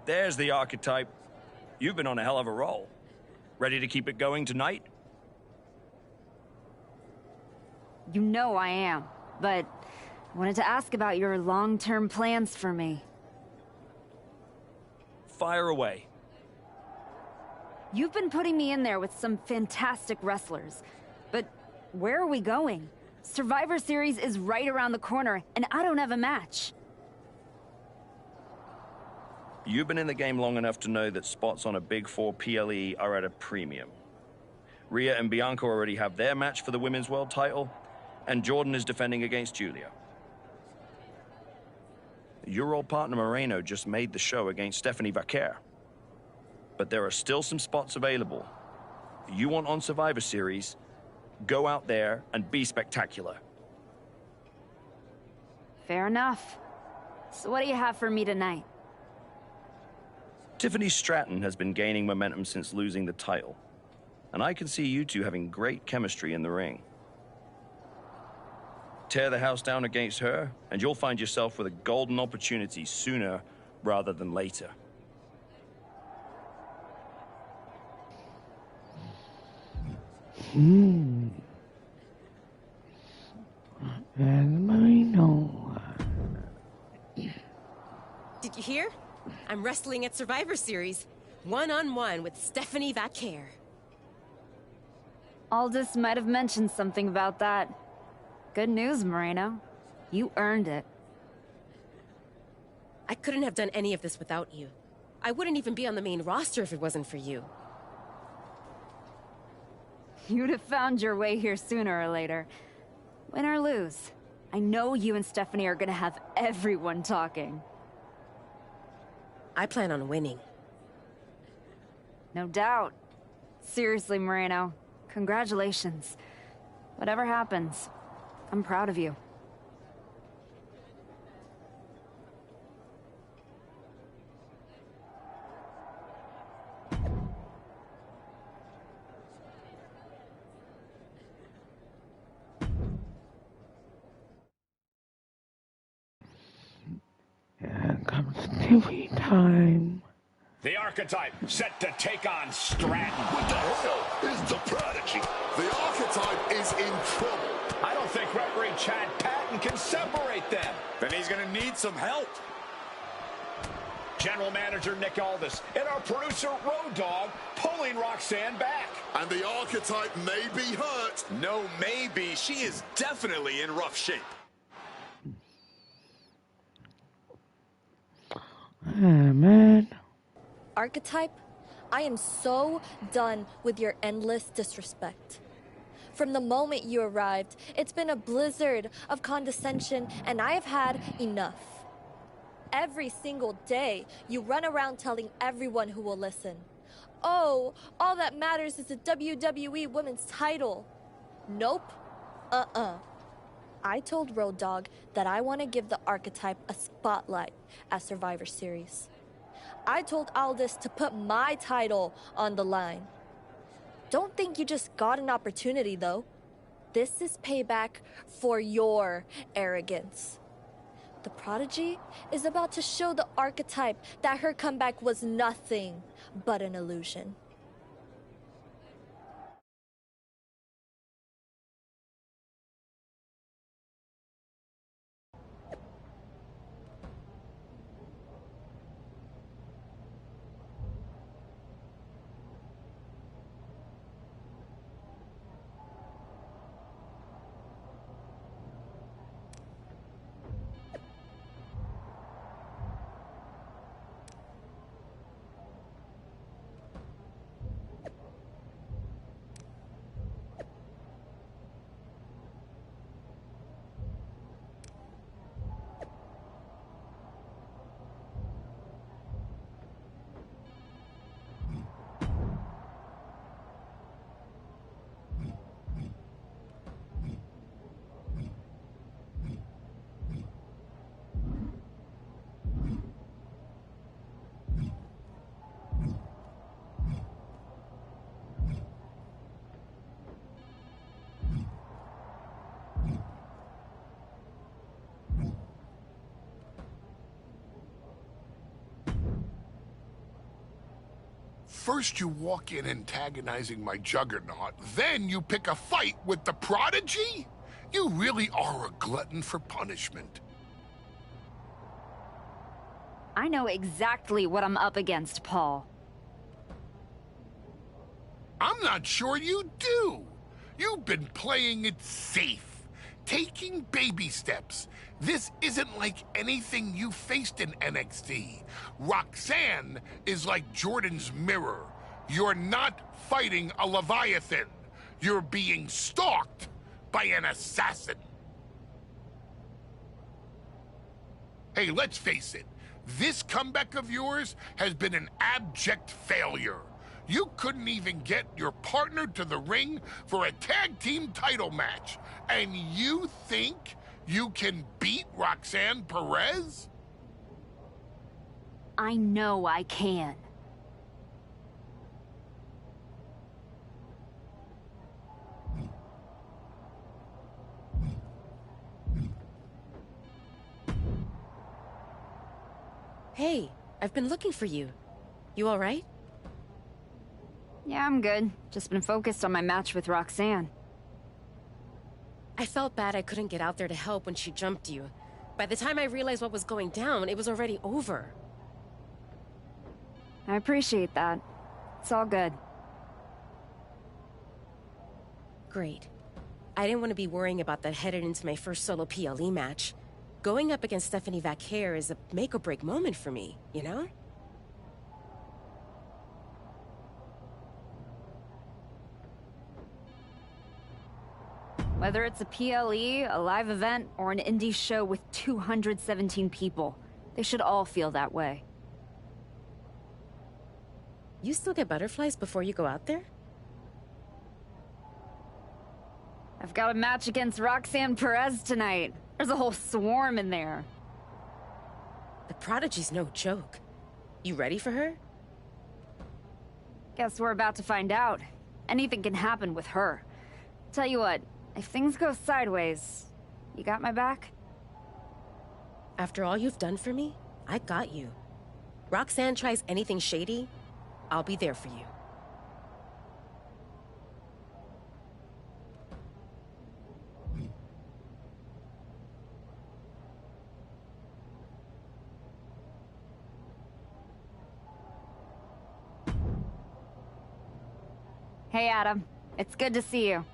There's the archetype. You've been on a hell of a roll. Ready to keep it going tonight? You know I am, but I wanted to ask about your long-term plans for me. Fire away. You've been putting me in there with some fantastic wrestlers, but where are we going? Survivor Series is right around the corner, and I don't have a match. You've been in the game long enough to know that spots on a Big 4 PLE are at a premium. Rhea and Bianca already have their match for the Women's World title, and Jordan is defending against Julia. Your old partner Moreno just made the show against Stephanie Vaquer. But there are still some spots available. You want on Survivor Series, go out there and be spectacular. Fair enough. So what do you have for me tonight? Tiffany Stratton has been gaining momentum since losing the title, and I can see you two having great chemistry in the ring. Tear the house down against her, and you'll find yourself with a golden opportunity sooner rather than later. Did you hear? I'm wrestling at Survivor Series, one-on-one with Stephanie Vaquer. Aldous might have mentioned something about that. Good news, Moreno. You earned it. I couldn't have done any of this without you. I wouldn't even be on the main roster if it wasn't for you. You'd have found your way here sooner or later. Win or lose, I know you and Stephanie are gonna have everyone talking. I plan on winning. No doubt. Seriously, Moreno, congratulations. Whatever happens, I'm proud of you. Here comes TV time. The archetype set to take on Stratton. What the hell is the prodigy? The archetype is in trouble. I don't think referee Chad Patton can separate them. Then he's going to need some help. General Manager Nick Aldis and our producer Road Dogg pulling Roxanne back. And the archetype may be hurt. No, maybe. She is definitely in rough shape. Man. Archetype, I am so done with your endless disrespect. From the moment you arrived, it's been a blizzard of condescension, and I have had enough. Every single day, you run around telling everyone who will listen, "Oh, all that matters is the WWE Women's title." Nope. I told Road Dogg that I want to give the archetype a spotlight at Survivor Series. I told Aldis to put my title on the line. Don't think you just got an opportunity, though. This is payback for your arrogance. The prodigy is about to show the archetype that her comeback was nothing but an illusion. First you walk in antagonizing my juggernaut, then you pick a fight with the Prodigy? You really are a glutton for punishment. I know exactly what I'm up against, Paul. I'm not sure you do. You've been playing it safe, taking baby steps. This isn't like anything you faced in NXT. Roxanne is like Jordan's mirror. You're not fighting a Leviathan. You're being stalked by an assassin. Hey, let's face it. This comeback of yours has been an abject failure. You couldn't even get your partner to the ring for a tag team title match. And you think you can beat Roxanne Perez? I know I can. Hey, I've been looking for you. You all right? Yeah, I'm good. Just been focused on my match with Roxanne. I felt bad I couldn't get out there to help when she jumped you. By the time I realized what was going down, it was already over. I appreciate that. It's all good. Great. I didn't want to be worrying about that headed into my first solo PLE match. Going up against Stephanie Vaquer is a make-or-break moment for me, you know? Whether it's a PLE, a live event, or an indie show with 217 people, they should all feel that way. You still get butterflies before you go out there? I've got a match against Roxanne Perez tonight. There's a whole swarm in there. The Prodigy's no joke. You ready for her? Guess we're about to find out. Anything can happen with her. Tell you what, if things go sideways, you got my back? After all you've done for me, I got you. Roxanne tries anything shady, I'll be there for you. Hey, Adam. It's good to see you.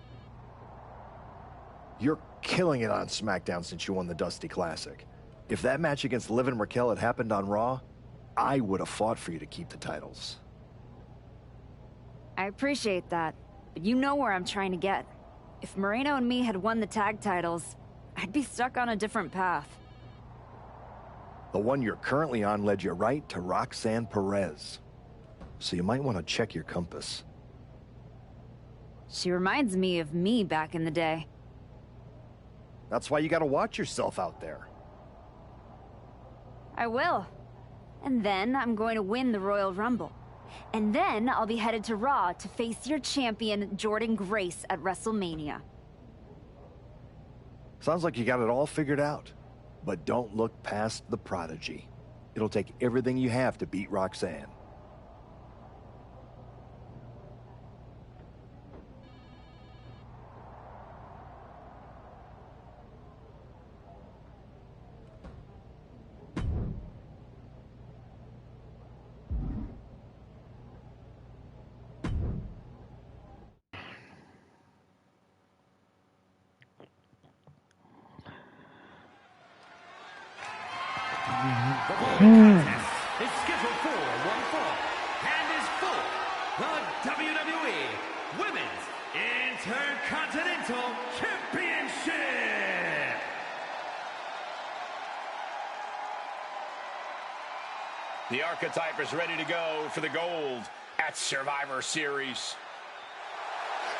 You're killing it on SmackDown since you won the Dusty Classic. If that match against Liv and Raquel had happened on Raw, I would have fought for you to keep the titles. I appreciate that, but you know where I'm trying to get. If Moreno and me had won the tag titles, I'd be stuck on a different path. The one you're currently on led you right to Roxanne Perez. So you might want to check your compass. She reminds me of me back in the day. That's why you gotta watch yourself out there. I will. And then I'm going to win the Royal Rumble. And then I'll be headed to Raw to face your champion, Jordan Grace, at WrestleMania. Sounds like you got it all figured out. But don't look past the Prodigy. It'll take everything you have to beat Roxanne. The following contest is scheduled for one fall and is for the WWE Women's Intercontinental Championship. The archetype is ready to go for the gold at Survivor Series.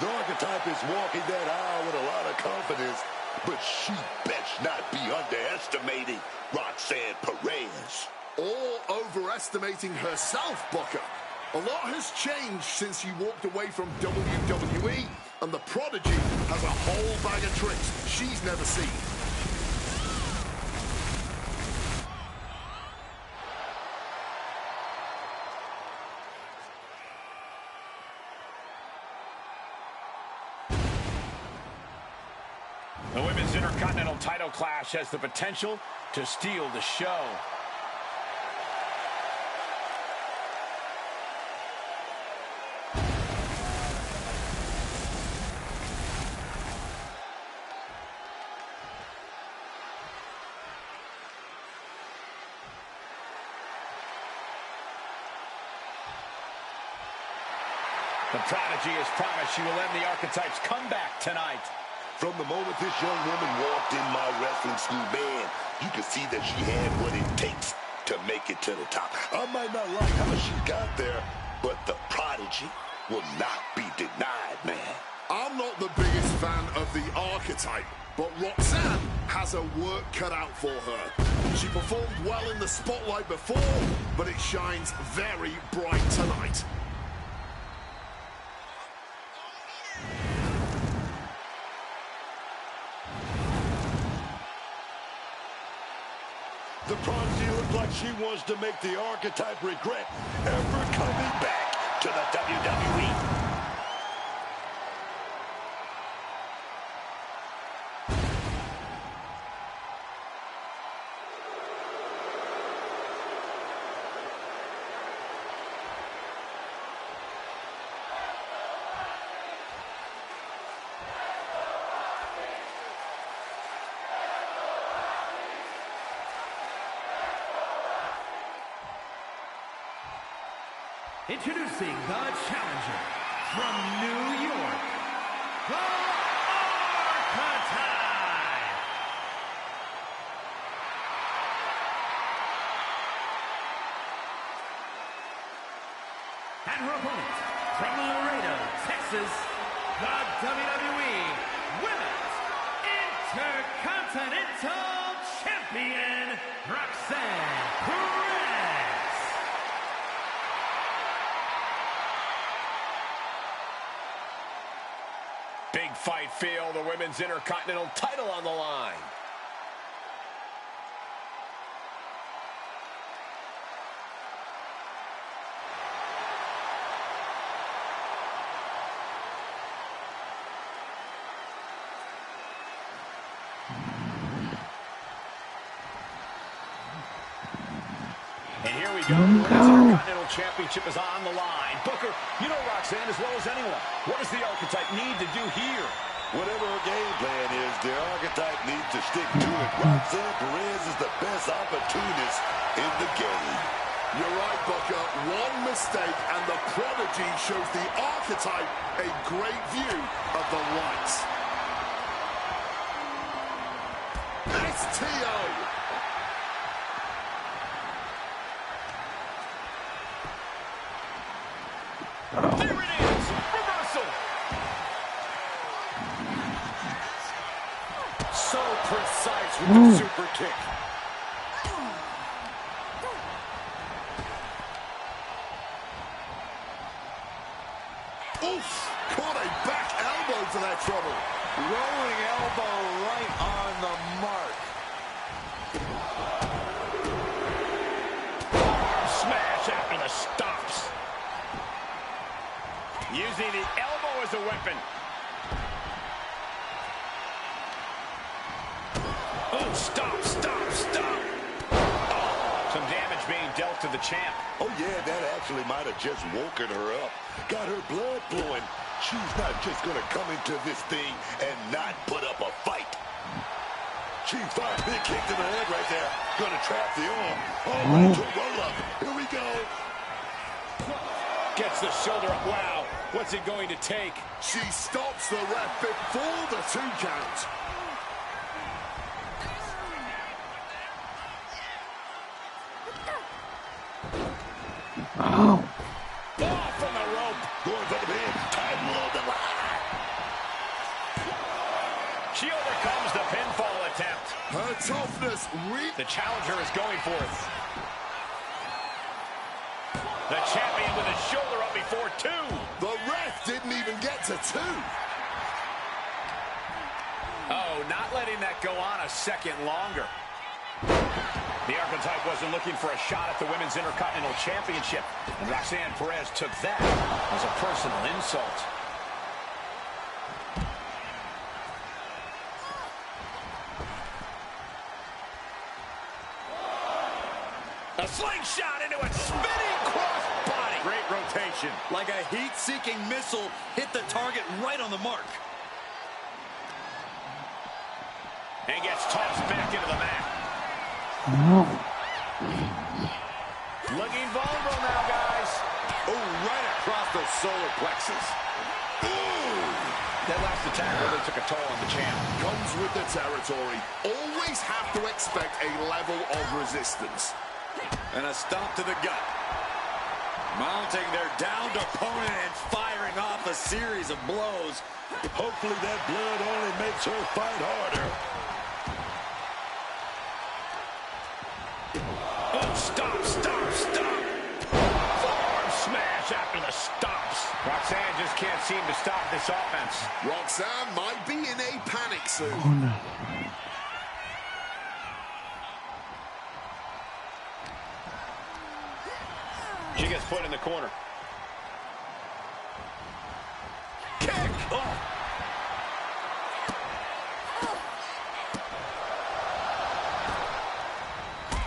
The archetype is walking that aisle with a lot of confidence, but she best not be underestimating Roxanne Perez. Or overestimating herself, Booker. A lot has changed since she walked away from WWE, and the Prodigy has a whole bag of tricks she's never seen. The Women's Intercontinental title clash has the potential to steal the show. The Prodigy has promised she will end the Archetype's comeback tonight. From the moment this young woman walked in my wrestling school, man, you could see that she had what it takes to make it to the top. I might not like how she got there, but the Prodigy will not be denied, man. I'm not the biggest fan of the Archetype, but Roxanne has her work cut out for her. She performed well in the spotlight before, but it shines very bright tonight. The Prodigy looks like she wants to make the Archetype regret ever coming back to the WWE. Introducing the challenger from New York, the Archetype. And her opponent from Laredo, Texas, the WWE Women's Intercontinental Champion, Roxanne Perez. Big fight feel, the Women's Intercontinental title on the line. And here we go. The Women's Intercontinental Championship is on the line. Booker, you know Roxanne as well as anyone. What does the Archetype need to do here? Whatever her game plan is, the Archetype needs to stick to it. Roxanne Perez is the best opportunist in the game. You're right, Booker. One mistake and the Prodigy shows the Archetype a great view of the lights. STO. There it is! Reversal! So precise with the super kick. Oof! Caught a back elbow for that trouble. Rolling elbow right on the mark. Smash after the stops. Using the elbow as a weapon. Oh, stop, stop, stop. Oh, some damage being dealt to the champ. Oh, yeah, that actually might have just woken her up. Got her blood flowing. She's not just going to come into this thing and not put up a fight. She's fine. Big kick to the head right there. Going to trap the arm. All right, to a roll-up. Here we go. Gets the shoulder up. Wow. What's it going to take? She stops the ref before the 2 count. Oh. Off from the rope. Going for the pin. Time on the line. She overcomes the pinfall attempt. Her toughness. The challenger is going for it. The champion with his shoulder up before 2. The ref didn't even get to 2. Oh, not letting that go on a second longer. The Archetype wasn't looking for a shot at the Women's Intercontinental Championship, and Roxanne Perez took that as a personal insult. A slingshot into a spinning cross body. Great rotation. Like a heat-seeking missile, hit the target right on the mark. And gets tossed back into the mat. No. Looking vulnerable now, guys. Oh, right across the solar plexus. Ooh. That last attack really took a toll on the champ. Comes with the territory. Always have to expect a level of resistance. And a stomp to the gut. Mounting their downed opponent and firing off a series of blows. Hopefully that blood only makes her fight harder. Oh, stop. Forearm smash after the stops. Roxanne just can't seem to stop this offense. Roxanne might be in a panic soon. Oh no. She gets put in the corner. Kick! Oh.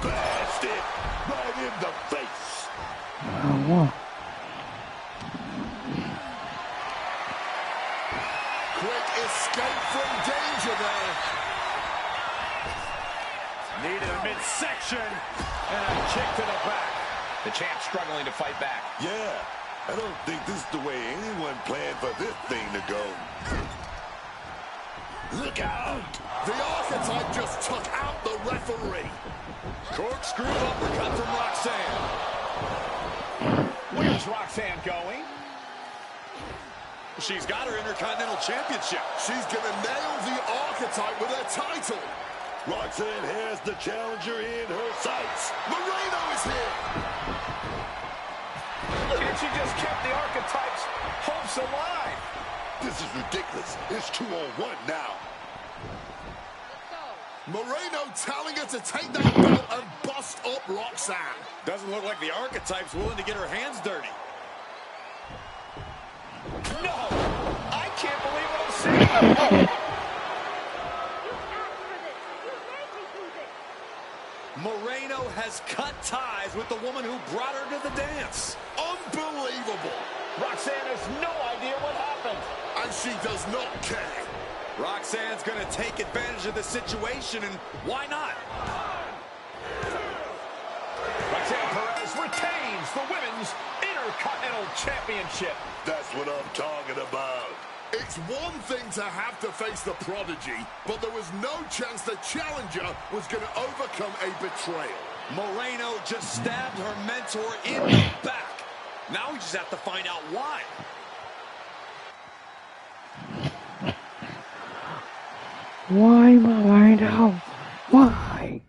Blasted right in the face. What? Quick escape from danger there. Needed a midsection and a kick to the back. The champ struggling to fight back. Yeah, I don't think this is the way anyone planned for this thing to go. Look out! The Archetype just took out the referee. Corkscrew uppercut from Roxanne. Where's Roxanne going? She's got her Intercontinental Championship. She's gonna nail the Archetype with her title. Roxanne has the challenger in her sights. Moreno is here. And she just kept the Archetype's hopes alive. This is ridiculous. It's 2-on-1 now. Moreno telling her to take that belt and bust up Roxanne. Doesn't look like the Archetype's willing to get her hands dirty. No! I can't believe what I'm seeing! Moreno has cut ties with the woman who brought her to the dance. Unbelievable. Roxanne has no idea what happened. And she does not care. Roxanne's going to take advantage of the situation, and why not? Roxanne Perez retains the Women's Intercontinental Championship. That's what I'm talking about. It's one thing to have to face the prodigy, but there was no chance the challenger was going to overcome a betrayal. Moreno just stabbed her mentor in the back. Now we just have to find out why. Why, Moreno? Why?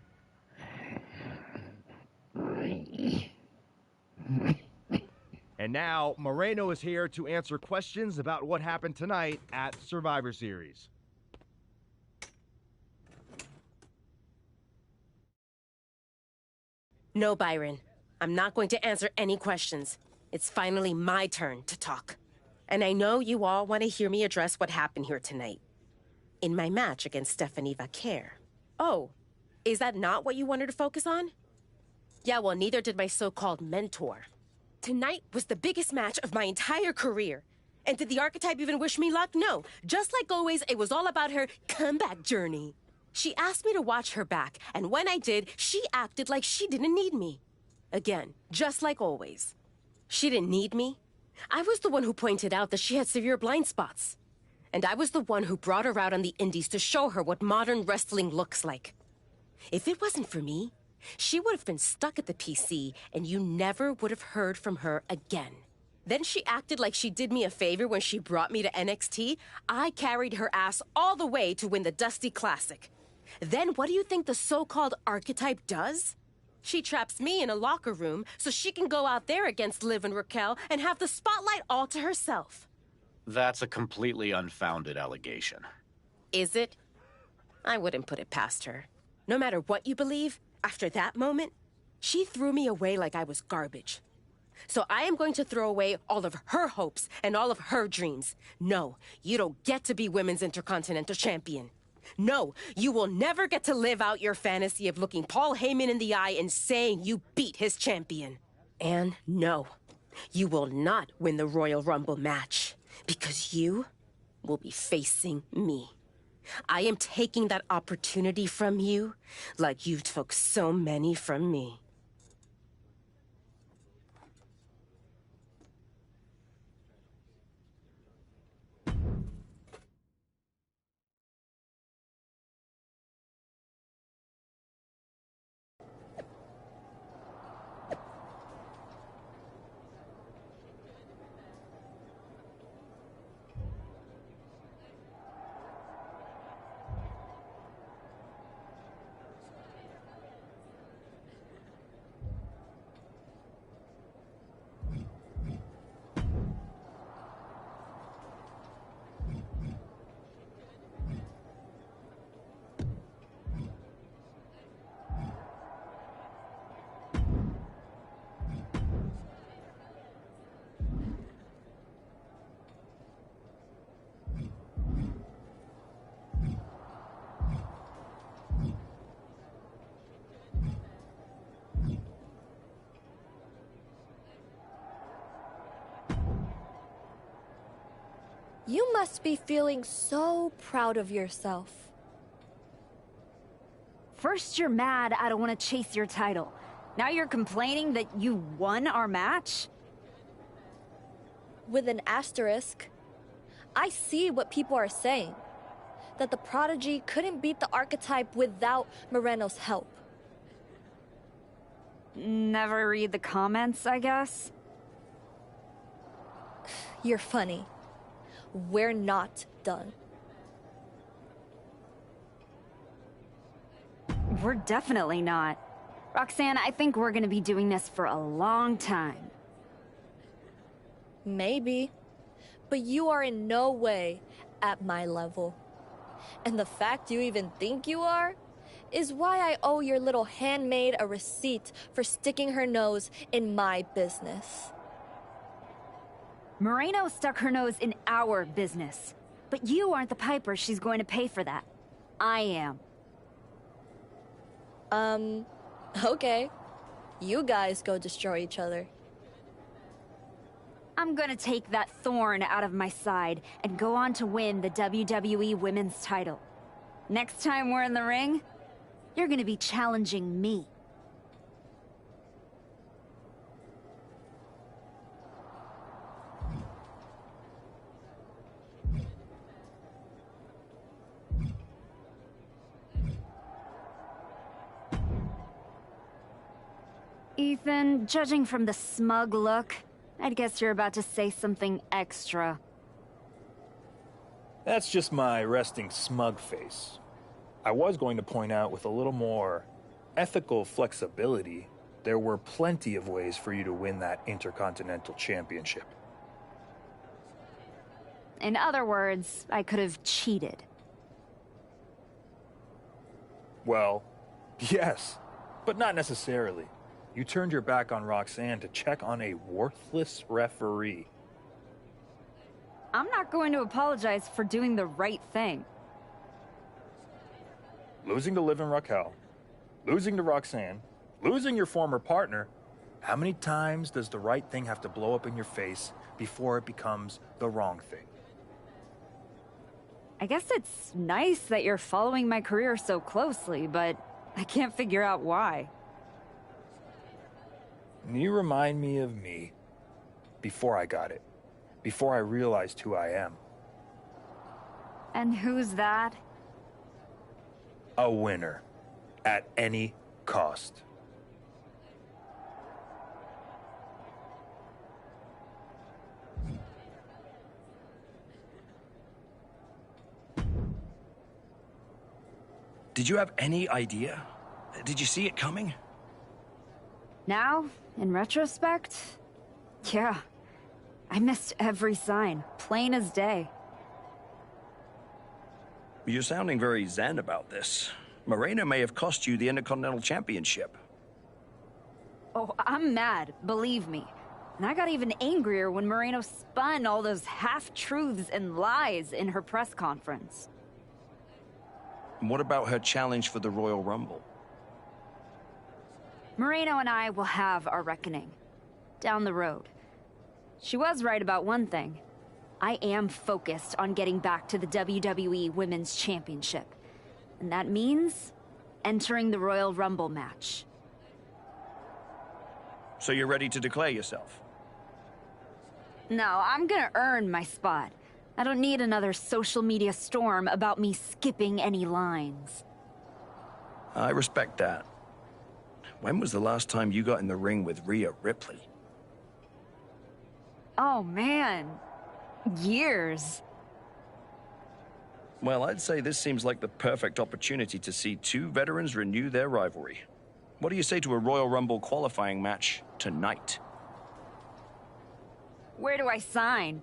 And now, Moreno is here to answer questions about what happened tonight at Survivor Series. No, Byron. I'm not going to answer any questions. It's finally my turn to talk. And I know you all want to hear me address what happened here tonight. In my match against Stephanie Vaquer. Oh, is that not what you wanted to focus on? Yeah, well, neither did my so-called mentor. Tonight was the biggest match of my entire career. And did the Archetype even wish me luck? No. Just like always, it was all about her comeback journey. She asked me to watch her back, and when I did, she acted like she didn't need me. Again, just like always. She didn't need me. I was the one who pointed out that she had severe blind spots. And I was the one who brought her out on the indies to show her what modern wrestling looks like. If it wasn't for me, she would have been stuck at the PC, and you never would have heard from her again. Then she acted like she did me a favor when she brought me to NXT. I carried her ass all the way to win the Dusty Classic. Then what do you think the so-called Archetype does? She traps me in a locker room so she can go out there against Liv and Raquel and have the spotlight all to herself. That's a completely unfounded allegation. Is it? I wouldn't put it past her. No matter what you believe, after that moment, she threw me away like I was garbage. So I am going to throw away all of her hopes and all of her dreams. No, you don't get to be Women's Intercontinental Champion. No, you will never get to live out your fantasy of looking Paul Heyman in the eye and saying you beat his champion. And no, you will not win the Royal Rumble match because you will be facing me. I am taking that opportunity from you like you took so many from me. You must be feeling so proud of yourself. First you're mad I don't want to chase your title. Now you're complaining that you won our match? With an asterisk. I see what people are saying. That the Prodigy couldn't beat the Archetype without Moreno's help. Never read the comments, I guess? You're funny. We're not done. We're definitely not. Roxanne, I think we're gonna be doing this for a long time. Maybe. But you are in no way at my level. And the fact you even think you are is why I owe your little handmaid a receipt for sticking her nose in my business. Moreno stuck her nose in our business. But you aren't the piper she's going to pay for that. I am. Okay. You guys go destroy each other. I'm gonna take that thorn out of my side and go on to win the WWE Women's title. Next time we're in the ring, you're gonna be challenging me. Ethan, judging from the smug look, I'd guess you're about to say something extra. That's just my resting smug face. I was going to point out with a little more ethical flexibility, there were plenty of ways for you to win that Intercontinental Championship. In other words, I could have cheated. Well, yes, but not necessarily. You turned your back on Roxanne to check on a worthless referee. I'm not going to apologize for doing the right thing. Losing to Liv and Raquel, losing to Roxanne, losing your former partner. How many times does the right thing have to blow up in your face before it becomes the wrong thing? I guess it's nice that you're following my career so closely, but I can't figure out why. You remind me of me. Before I got it. Before I realized who I am. And who's that? A winner. At any cost. Did you have any idea? Did you see it coming? Now, in retrospect, yeah. I missed every sign, plain as day. You're sounding very zen about this. Moreno may have cost you the Intercontinental Championship. Oh, I'm mad, believe me. And I got even angrier when Moreno spun all those half-truths and lies in her press conference. And what about her challenge for the Royal Rumble? Moreno and I will have our reckoning. Down the road. She was right about one thing. I am focused on getting back to the WWE Women's Championship. And that means entering the Royal Rumble match. So you're ready to declare yourself? No, I'm gonna earn my spot. I don't need another social media storm about me skipping any lines. I respect that. When was the last time you got in the ring with Rhea Ripley? Oh, man. Years. Well, I'd say this seems like the perfect opportunity to see two veterans renew their rivalry. What do you say to a Royal Rumble qualifying match tonight? Where do I sign?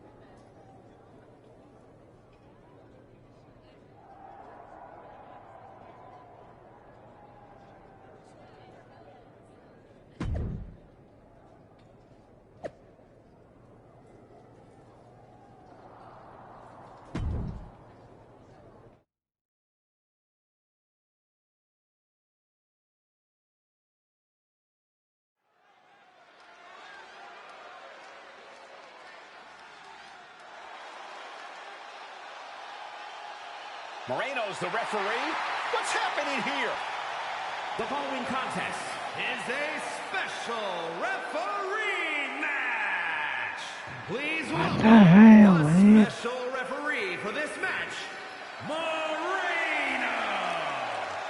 Moreno's the referee. What's happening here? The following contest is a special referee match. Please welcome the special referee for this match, Moreno.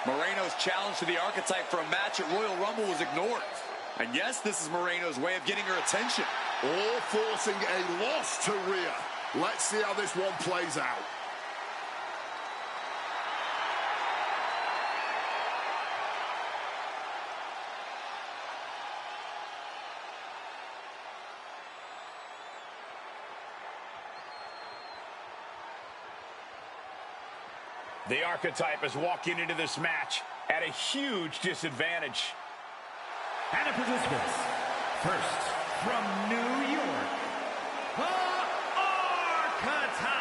Moreno's challenge to the archetype for a match at Royal Rumble was ignored. And yes, this is Moreno's way of getting her attention. All forcing a loss to Rhea. Let's see how this one plays out. The archetype is walking into this match at a huge disadvantage. And the participants, first from New York, the Archetype.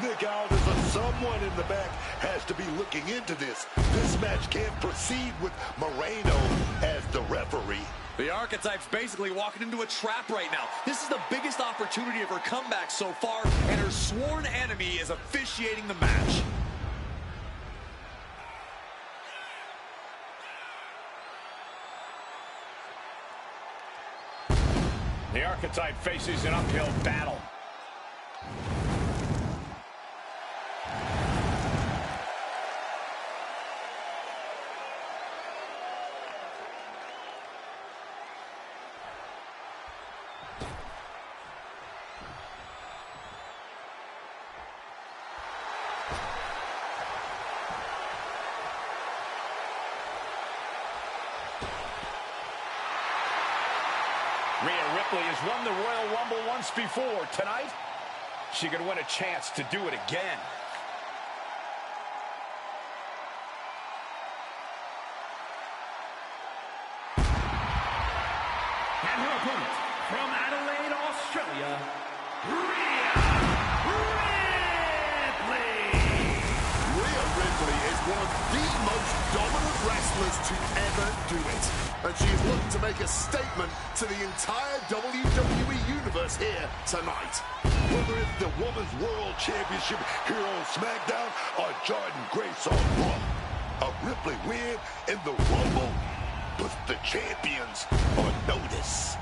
Nick Aldis or someone in the back has to be looking into this. This match can't proceed with Moreno as the referee. The archetype's basically walking into a trap right now. This is the biggest opportunity of her comeback so far, and her sworn enemy is officiating the match. The archetype faces an uphill battle. Rhea Ripley has won the Royal Rumble once before. Tonight, she could win a chance to do it again. And her opponent, from Adelaide, Australia, Rhea Ripley is one of the most dominant wrestlers to ever do it. And she is looking to make a statement to the entire WWE Universe here tonight. Whether it's the Women's World Championship here on SmackDown or Jordan Grace on Raw, a Ripley win in the Rumble puts the champions on notice.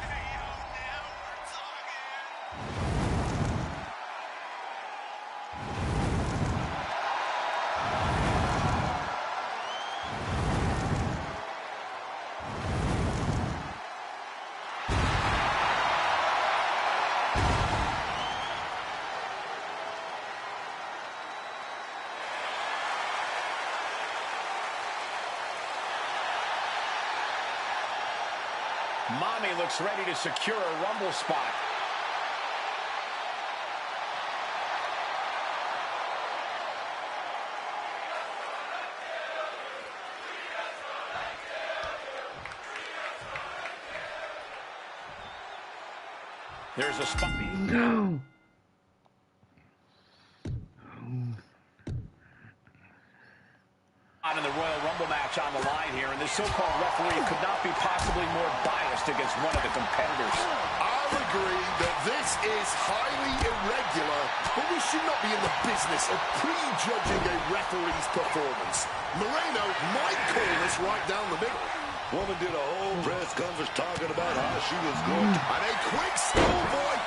Mommy looks ready to secure a Rumble spot. There's a spot. No. spot in the Royal Rumble match on the line here, and this so-called referee could not be possibly more biased against one of the competitors. I'll agree that this is highly irregular, but we should not be in the business of prejudging a referee's performance. Moreno might call this right down the middle. Woman did a whole press conference talking about how she was going to... And a quick schoolboy.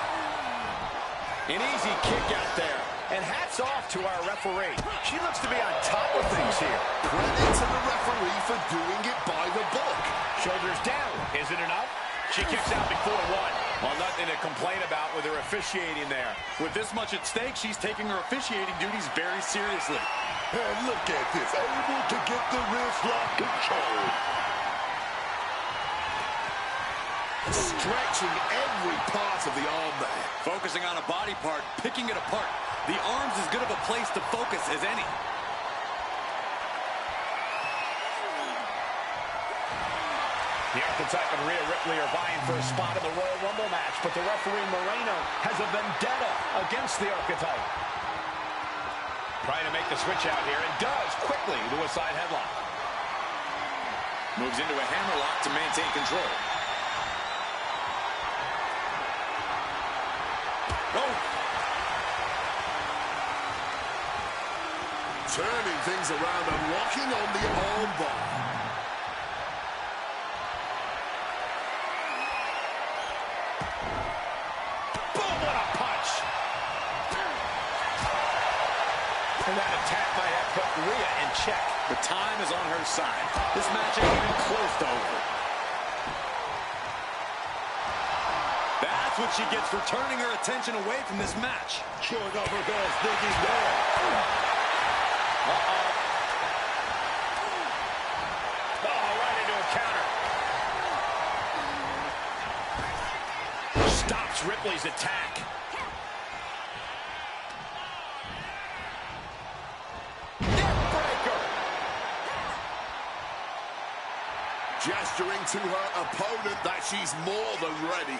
An easy kick out there. And hats off to our referee. She looks to be on top of things here. Credit to the referee for doing it by the book. Shoulders down. Is it enough? She kicks out before one. Well, nothing to complain about with her officiating there. With this much at stake, she's taking her officiating duties very seriously. And look at this, able to get the wrist lock control. Stretching every part of the arm there. Focusing on a body part, picking it apart. The arm's as good of a place to focus as any. The Archetype and Rhea Ripley are vying for a spot in the Royal Rumble match, but the referee Moreno has a vendetta against the Archetype. Trying to make the switch out here, and does quickly to a side headlock. Moves into a hammerlock to maintain control. Oh! Turning things around and locking on the arm bar. Boom, what a punch! And that attack might have put Rhea in check. The time is on her side. This match ain't even close to over. That's what she gets for turning her attention away from this match. Showing off her best thinking there. Uh-oh. Oh, right into a counter. Stops Ripley's attack. Neckbreaker. Gesturing to her opponent that she's more than ready.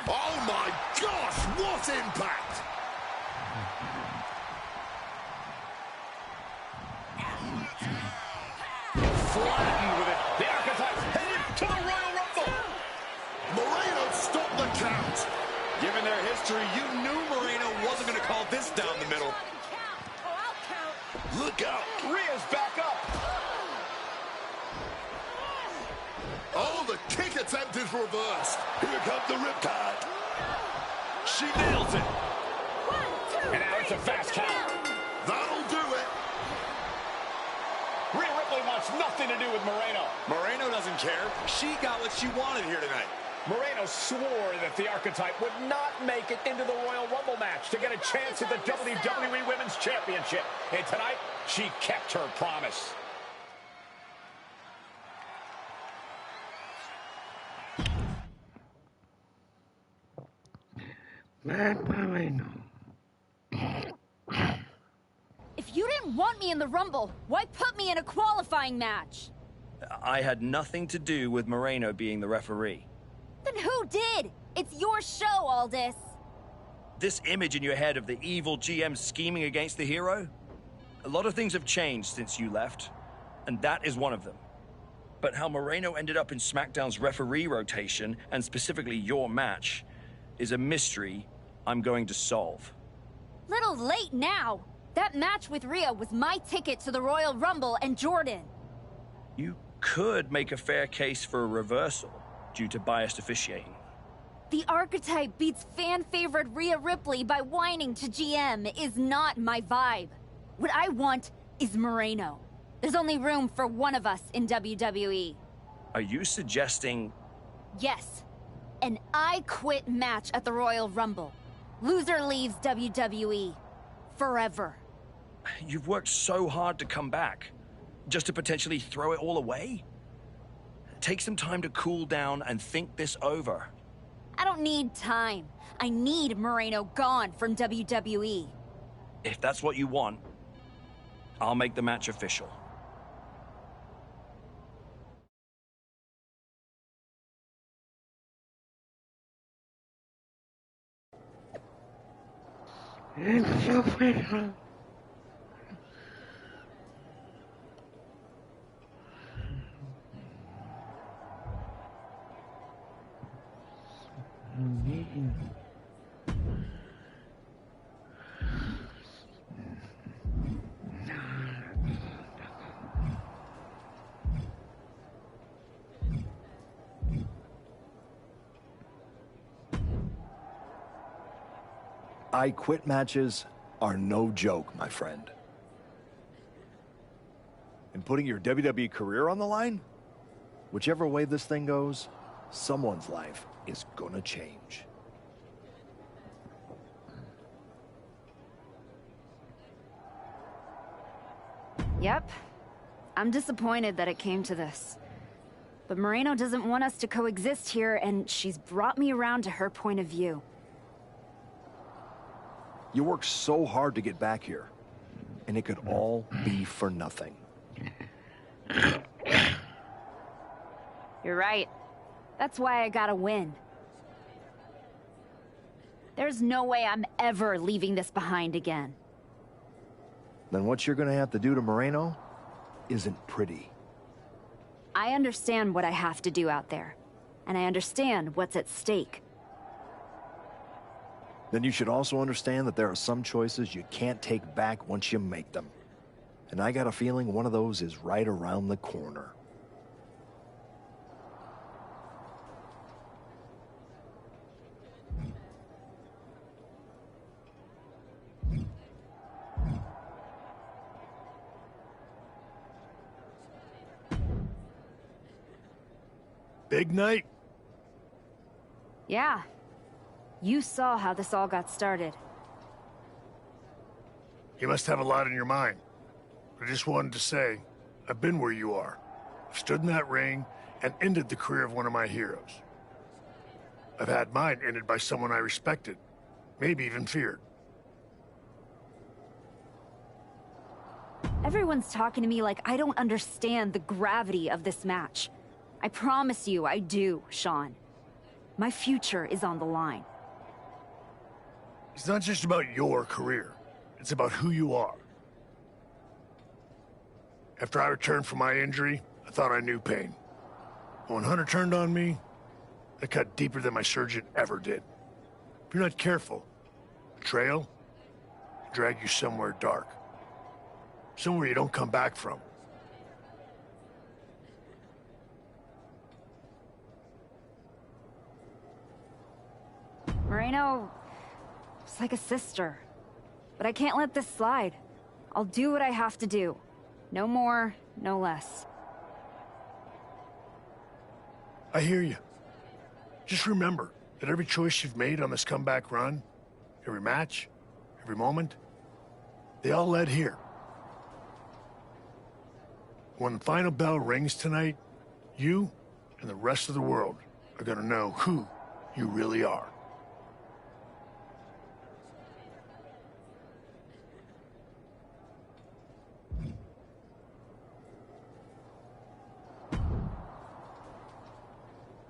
Oh my gosh, what impact! Flattened with it. The Archetype headed to the Royal Rumble. Moreno stopped the count. Given their history, you knew Moreno wasn't going to call this down the middle. Look out. Rhea's back up. Oh, the kick attempt is reversed. Here comes the riptide. She nails it. And now it's a fast count. That'll do it. Rhea Ripley wants nothing to do with Moreno. Moreno doesn't care. She got what she wanted here tonight. Moreno swore that the Archetype would not make it into the Royal Rumble match to get a chance at the WWE Women's Championship. And tonight, she kept her promise. If you didn't want me in the Rumble, why put me in a qualifying match? I had nothing to do with Moreno being the referee. Then who did? It's your show, Aldis. This image in your head of the evil GM scheming against the hero? A lot of things have changed since you left, and that is one of them. But how Moreno ended up in SmackDown's referee rotation, and specifically your match, is a mystery I'm going to solve. Little late now. That match with Rhea was my ticket to the Royal Rumble and Jordan. You could make a fair case for a reversal due to biased officiating. The Archetype beats fan-favorite Rhea Ripley by whining to GM is not my vibe. What I want is Moreno. There's only room for one of us in WWE. Are you suggesting... Yes. An I Quit match at the Royal Rumble. Loser leaves WWE. Forever. You've worked so hard to come back, just to potentially throw it all away? Take some time to cool down and think this over. I don't need time. I need Moreno gone from WWE. If that's what you want, I'll make the match official. I quit matches are no joke, my friend. And putting your WWE career on the line? Whichever way this thing goes, someone's life is gonna change. Yep. I'm disappointed that it came to this. But Moreno doesn't want us to coexist here, and she's brought me around to her point of view. You worked so hard to get back here, and it could all be for nothing. You're right. That's why I gotta win. There's no way I'm ever leaving this behind again. Then what you're gonna have to do to Moreno isn't pretty. I understand what I have to do out there, and I understand what's at stake. Then you should also understand that there are some choices you can't take back once you make them. And I got a feeling one of those is right around the corner. Big night? Yeah. You saw how this all got started. You must have a lot in your mind. I just wanted to say, I've been where you are. I've stood in that ring and ended the career of one of my heroes. I've had mine ended by someone I respected, maybe even feared. Everyone's talking to me like I don't understand the gravity of this match. I promise you I do, Sean. My future is on the line. It's not just about your career. It's about who you are. After I returned from my injury, I thought I knew pain. But when Hunter turned on me, it cut deeper than my surgeon ever did. If you're not careful, betrayal can drag you somewhere dark. Somewhere you don't come back from. Moreno, it's like a sister. But I can't let this slide. I'll do what I have to do. No more, no less. I hear you. Just remember that every choice you've made on this comeback run, every match, every moment, they all led here. When the final bell rings tonight, you and the rest of the world are gonna know who you really are.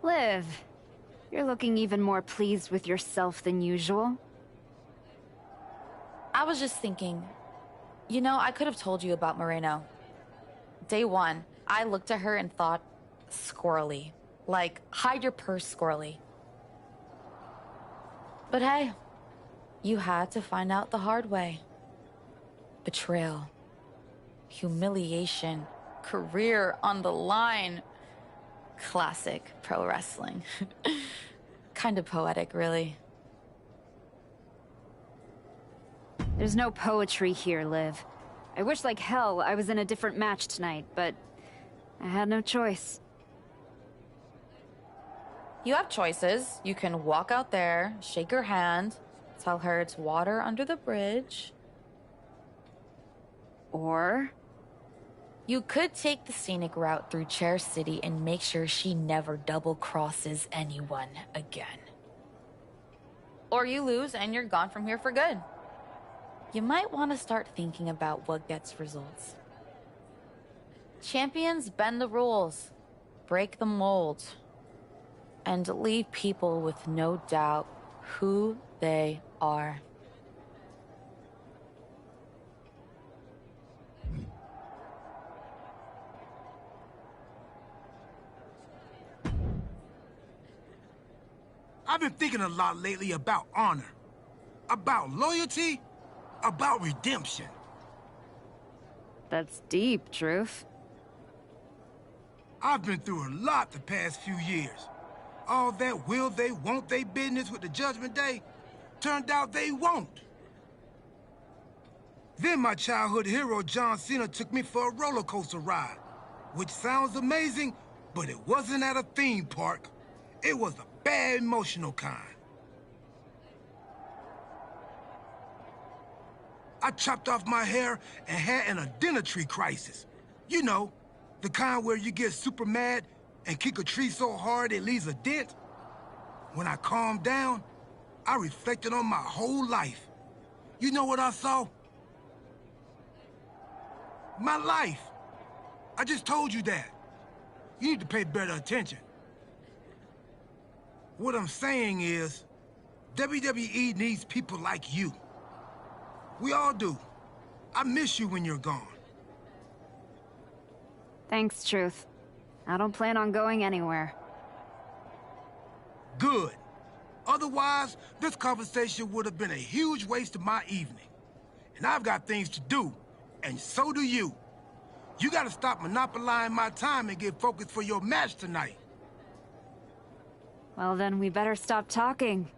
Liv, you're looking even more pleased with yourself than usual. I was just thinking, you know, I could have told you about Moreno. Day one, I looked at her and thought, squirrely. Like, hide your purse, squirrely. But hey, you had to find out the hard way. Betrayal. Humiliation. Career on the line. Classic pro wrestling. Kind of poetic, really. There's no poetry here, Liv. I wish like hell I was in a different match tonight, but I had no choice. You have choices. You can walk out there, shake her hand, tell her it's water under the bridge. Or you could take the scenic route through Chair City and make sure she never double-crosses anyone again. Or you lose and you're gone from here for good. You might want to start thinking about what gets results. Champions bend the rules, break the mold, and leave people with no doubt who they are. I've been thinking a lot lately about honor, about loyalty, about redemption. That's deep, Truth. I've been through a lot the past few years. All that will they, won't they business with the Judgment Day turned out they won't. Then my childhood hero, John Cena, took me for a roller coaster ride, which sounds amazing, but it wasn't at a theme park. It was a bad emotional kind. I chopped off my hair and had an identity crisis. You know, the kind where you get super mad and kick a tree so hard it leaves a dent. When I calmed down, I reflected on my whole life. You know what I saw? My life. I just told you that. You need to pay better attention. What I'm saying is, WWE needs people like you. We all do. I miss you when you're gone. Thanks, Truth. I don't plan on going anywhere. Good. Otherwise, this conversation would have been a huge waste of my evening. And I've got things to do, and so do you. You gotta stop monopolizing my time and get focused for your match tonight. Well, then we better stop talking.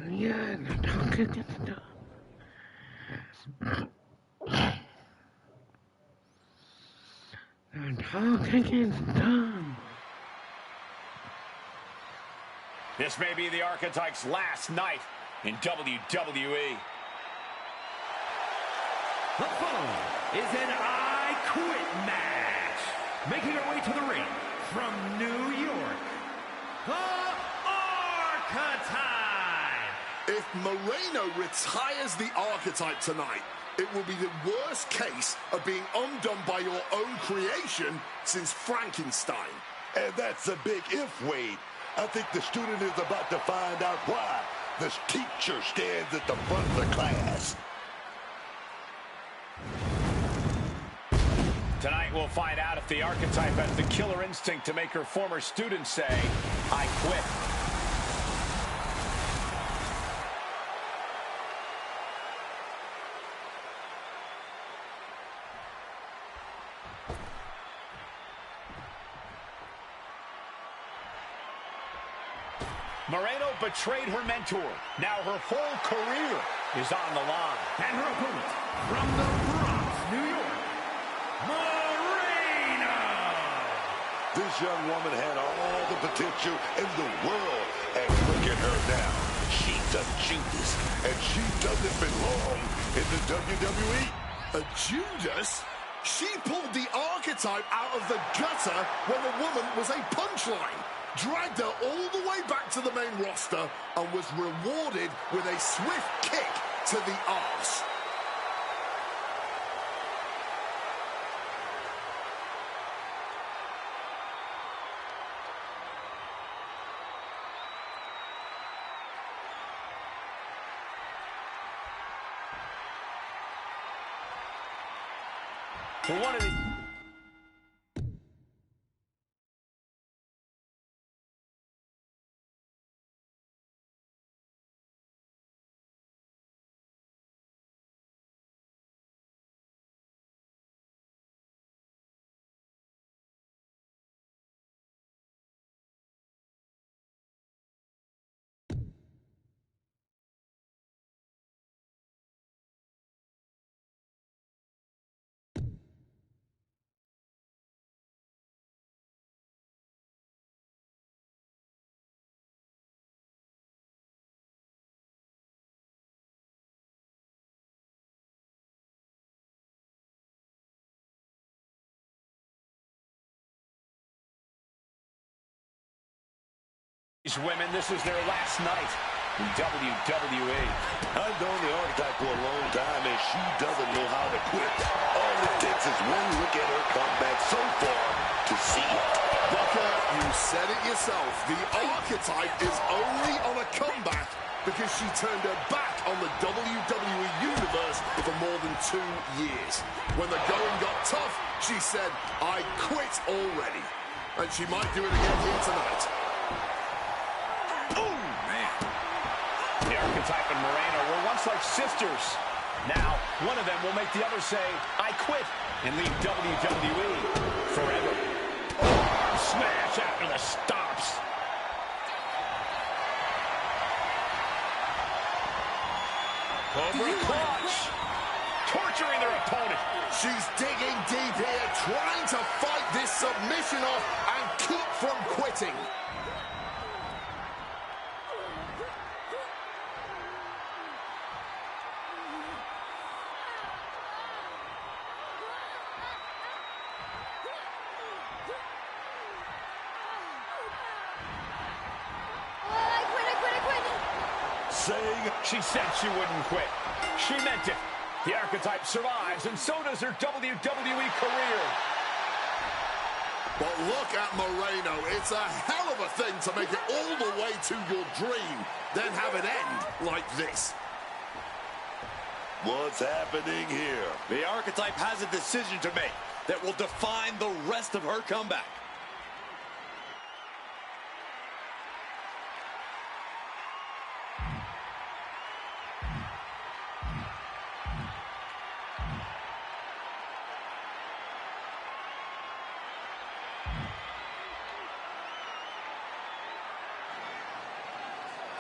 Yeah, the talking is done. The talking is done. This may be the Archetype's last night in WWE. The following is an I Quit match. Making her way to the ring from New York, the Archetype. If Moreno retires the Archetype tonight, it will be the worst case of being undone by your own creation since Frankenstein. And that's a big if, Wade. I think the student is about to find out why this teacher stands at the front of the class. Tonight we'll find out if the Archetype has the killer instinct to make her former students say, I quit. Moreno betrayed her mentor. Now her whole career is on the line. And her opponent from the Bronx, New York, Moreno. This young woman had all the potential in the world, and look at her now. She's a Judas, and she doesn't belong in the WWE. A Judas? She pulled the Archetype out of the gutter when the woman was a punchline, dragged her all the way back to the main roster, and was rewarded with a swift kick to the arse. For one of the... These women, this is their last night in WWE. I've known the Archetype for a long time, and she doesn't know how to quit. All it takes is one look at her comeback so far to see it. Booker, you said it yourself. The archetype is only on a comeback because she turned her back on the WWE Universe for more than 2 years. When the going got tough, she said, "I quit already." And she might do it again here tonight. Oh, man. The archetype and Moreno were once like sisters. Now, one of them will make the other say, "I quit," and leave WWE forever. Arm smash after the stops. Cobra clutch. Torturing their opponent. She's digging deep here, trying to fight this submission off and keep from quitting. She said she wouldn't quit. She meant it. The archetype survives, and so does her WWE career. But look at Moreno. It's a hell of a thing to make it all the way to your dream, then have it end like this. What's happening here? The archetype has a decision to make that will define the rest of her comeback.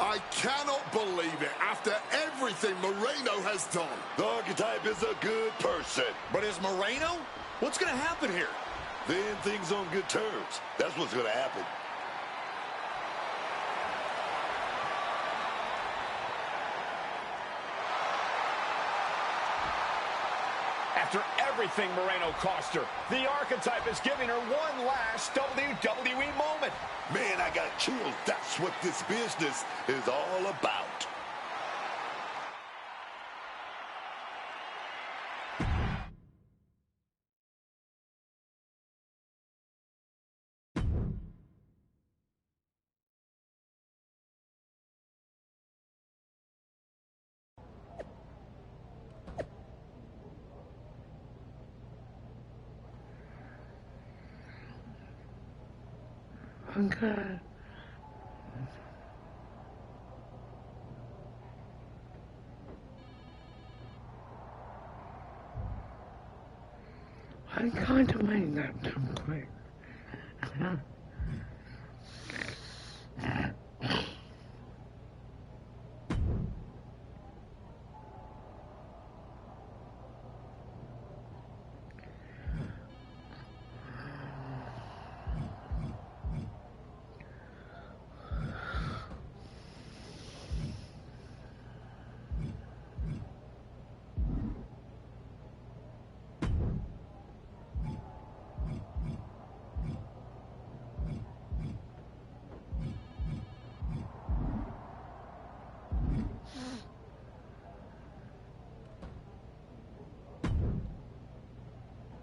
I cannot believe it. After everything Moreno has done. The archetype is a good person. But is Moreno? What's going to happen here? Then things on good terms. That's what's going to happen. After everything Moreno cost her, the archetype is giving her one last WWE moment. Man, I got chills. That's what this business is all about. Okay. I can't make that too quick.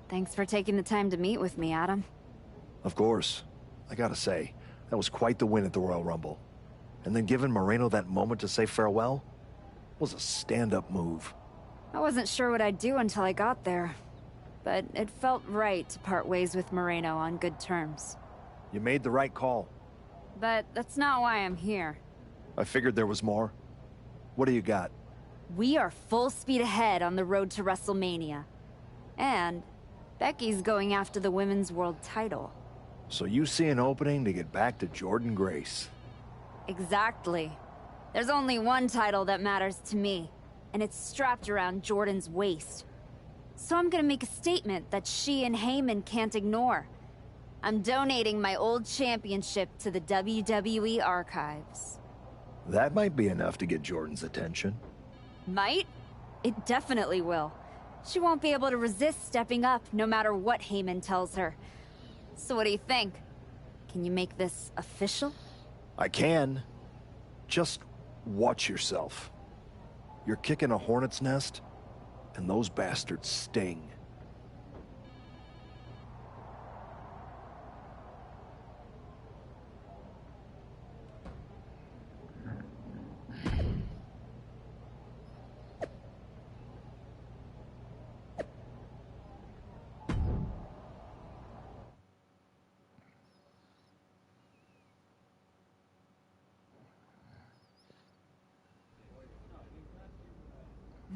Thanks for taking the time to meet with me, Adam. Of course. I gotta say, that was quite the win at the Royal Rumble. And then giving Moreno that moment to say farewell was a stand-up move. I wasn't sure what I'd do until I got there, but it felt right to part ways with Moreno on good terms. You made the right call. But that's not why I'm here. I figured there was more. What do you got? We are full speed ahead on the road to WrestleMania. And Becky's going after the Women's World title. So you see an opening to get back to Jordynne Grace. Exactly. There's only one title that matters to me, and it's strapped around Jordynne's waist. So I'm gonna make a statement that she and Heyman can't ignore. I'm donating my old championship to the WWE archives. That might be enough to get Jordynne's attention. Might? It definitely will. She won't be able to resist stepping up no matter what Heyman tells her. So what do you think? Can you make this official? I can. Just watch yourself. You're kicking a hornet's nest, and those bastards sting.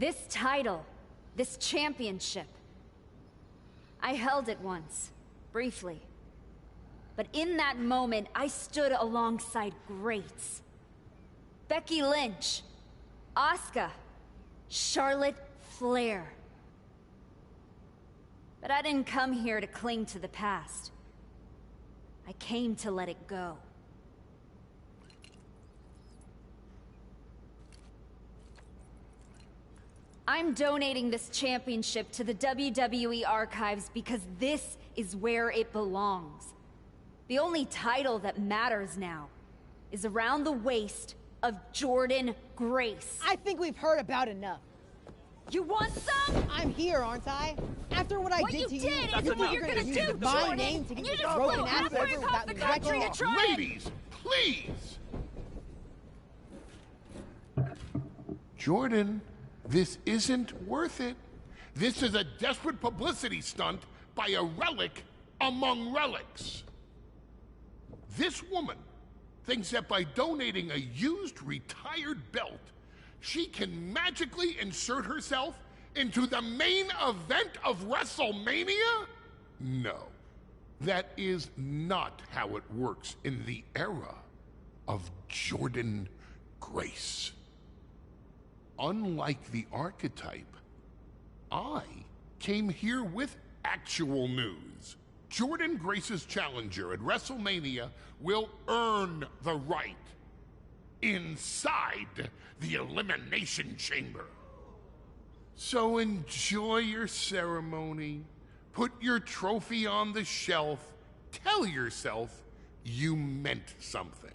This title, this championship, I held it once, briefly. But in that moment, I stood alongside greats. Becky Lynch, Asuka, Charlotte Flair. But I didn't come here to cling to the past. I came to let it go. I'm donating this championship to the WWE archives because this is where it belongs. The only title that matters now is around the waist of Jordynne Grace. I think we've heard about enough. You want some? I'm here, aren't I? After what I did to you, is what you're gonna do, my name to get you this just broken flew ass halfway over across without the me country wrecking to try and... Ladies, please! Jordan, this isn't worth it. This is a desperate publicity stunt by a relic among relics. This woman thinks that by donating a used retired belt, she can magically insert herself into the main event of WrestleMania? No, that is not how it works in the era of Jordynne Grace. Unlike the archetype, I came here with actual news. Jordynne Grace's challenger at WrestleMania will earn the right inside the Elimination Chamber. So enjoy your ceremony, put your trophy on the shelf, tell yourself you meant something.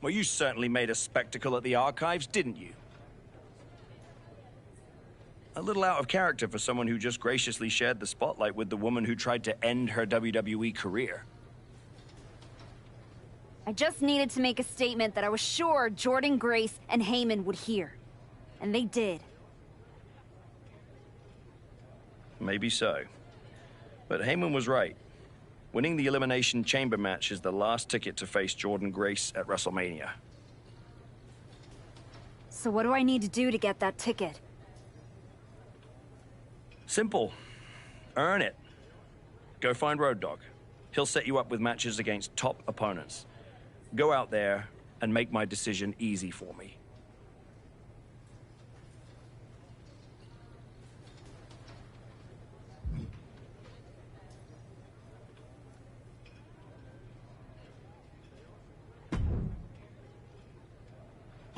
Well, you certainly made a spectacle at the archives, didn't you? A little out of character for someone who just graciously shared the spotlight with the woman who tried to end her WWE career. I just needed to make a statement that I was sure Jordynne Grace and Heyman would hear. And they did. Maybe so. But Heyman was right. Winning the Elimination Chamber match is the last ticket to face Jordynne Grace at WrestleMania. So what do I need to do to get that ticket? Simple. Earn it. Go find Road Dogg. He'll set you up with matches against top opponents. Go out there and make my decision easy for me.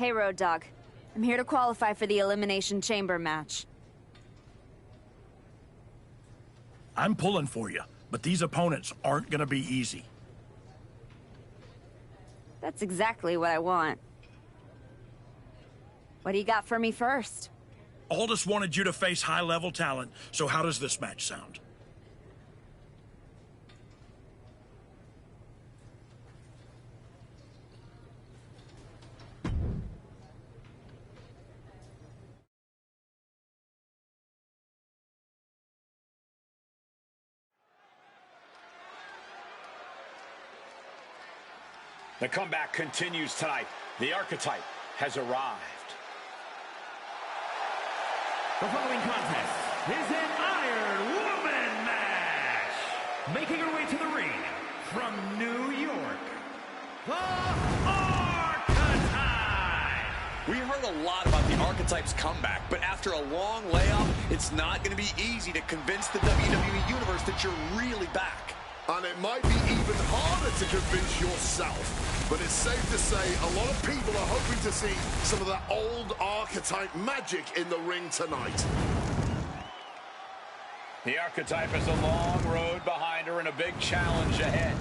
Hey, Road Dogg. I'm here to qualify for the Elimination Chamber match. I'm pulling for you, but these opponents aren't gonna be easy. That's exactly what I want. What do you got for me first? Aldous wanted you to face high-level talent, so how does this match sound? The comeback continues tonight. The archetype has arrived. The following contest is an Iron Woman match. Making her way to the ring from New York, the Archetype. We heard a lot about the Archetype's comeback, but after a long layoff, it's not going to be easy to convince the WWE Universe that you're really back. And it might be even harder to convince yourself. But it's safe to say a lot of people are hoping to see some of that old archetype magic in the ring tonight. The archetype has a long road behind her and a big challenge ahead.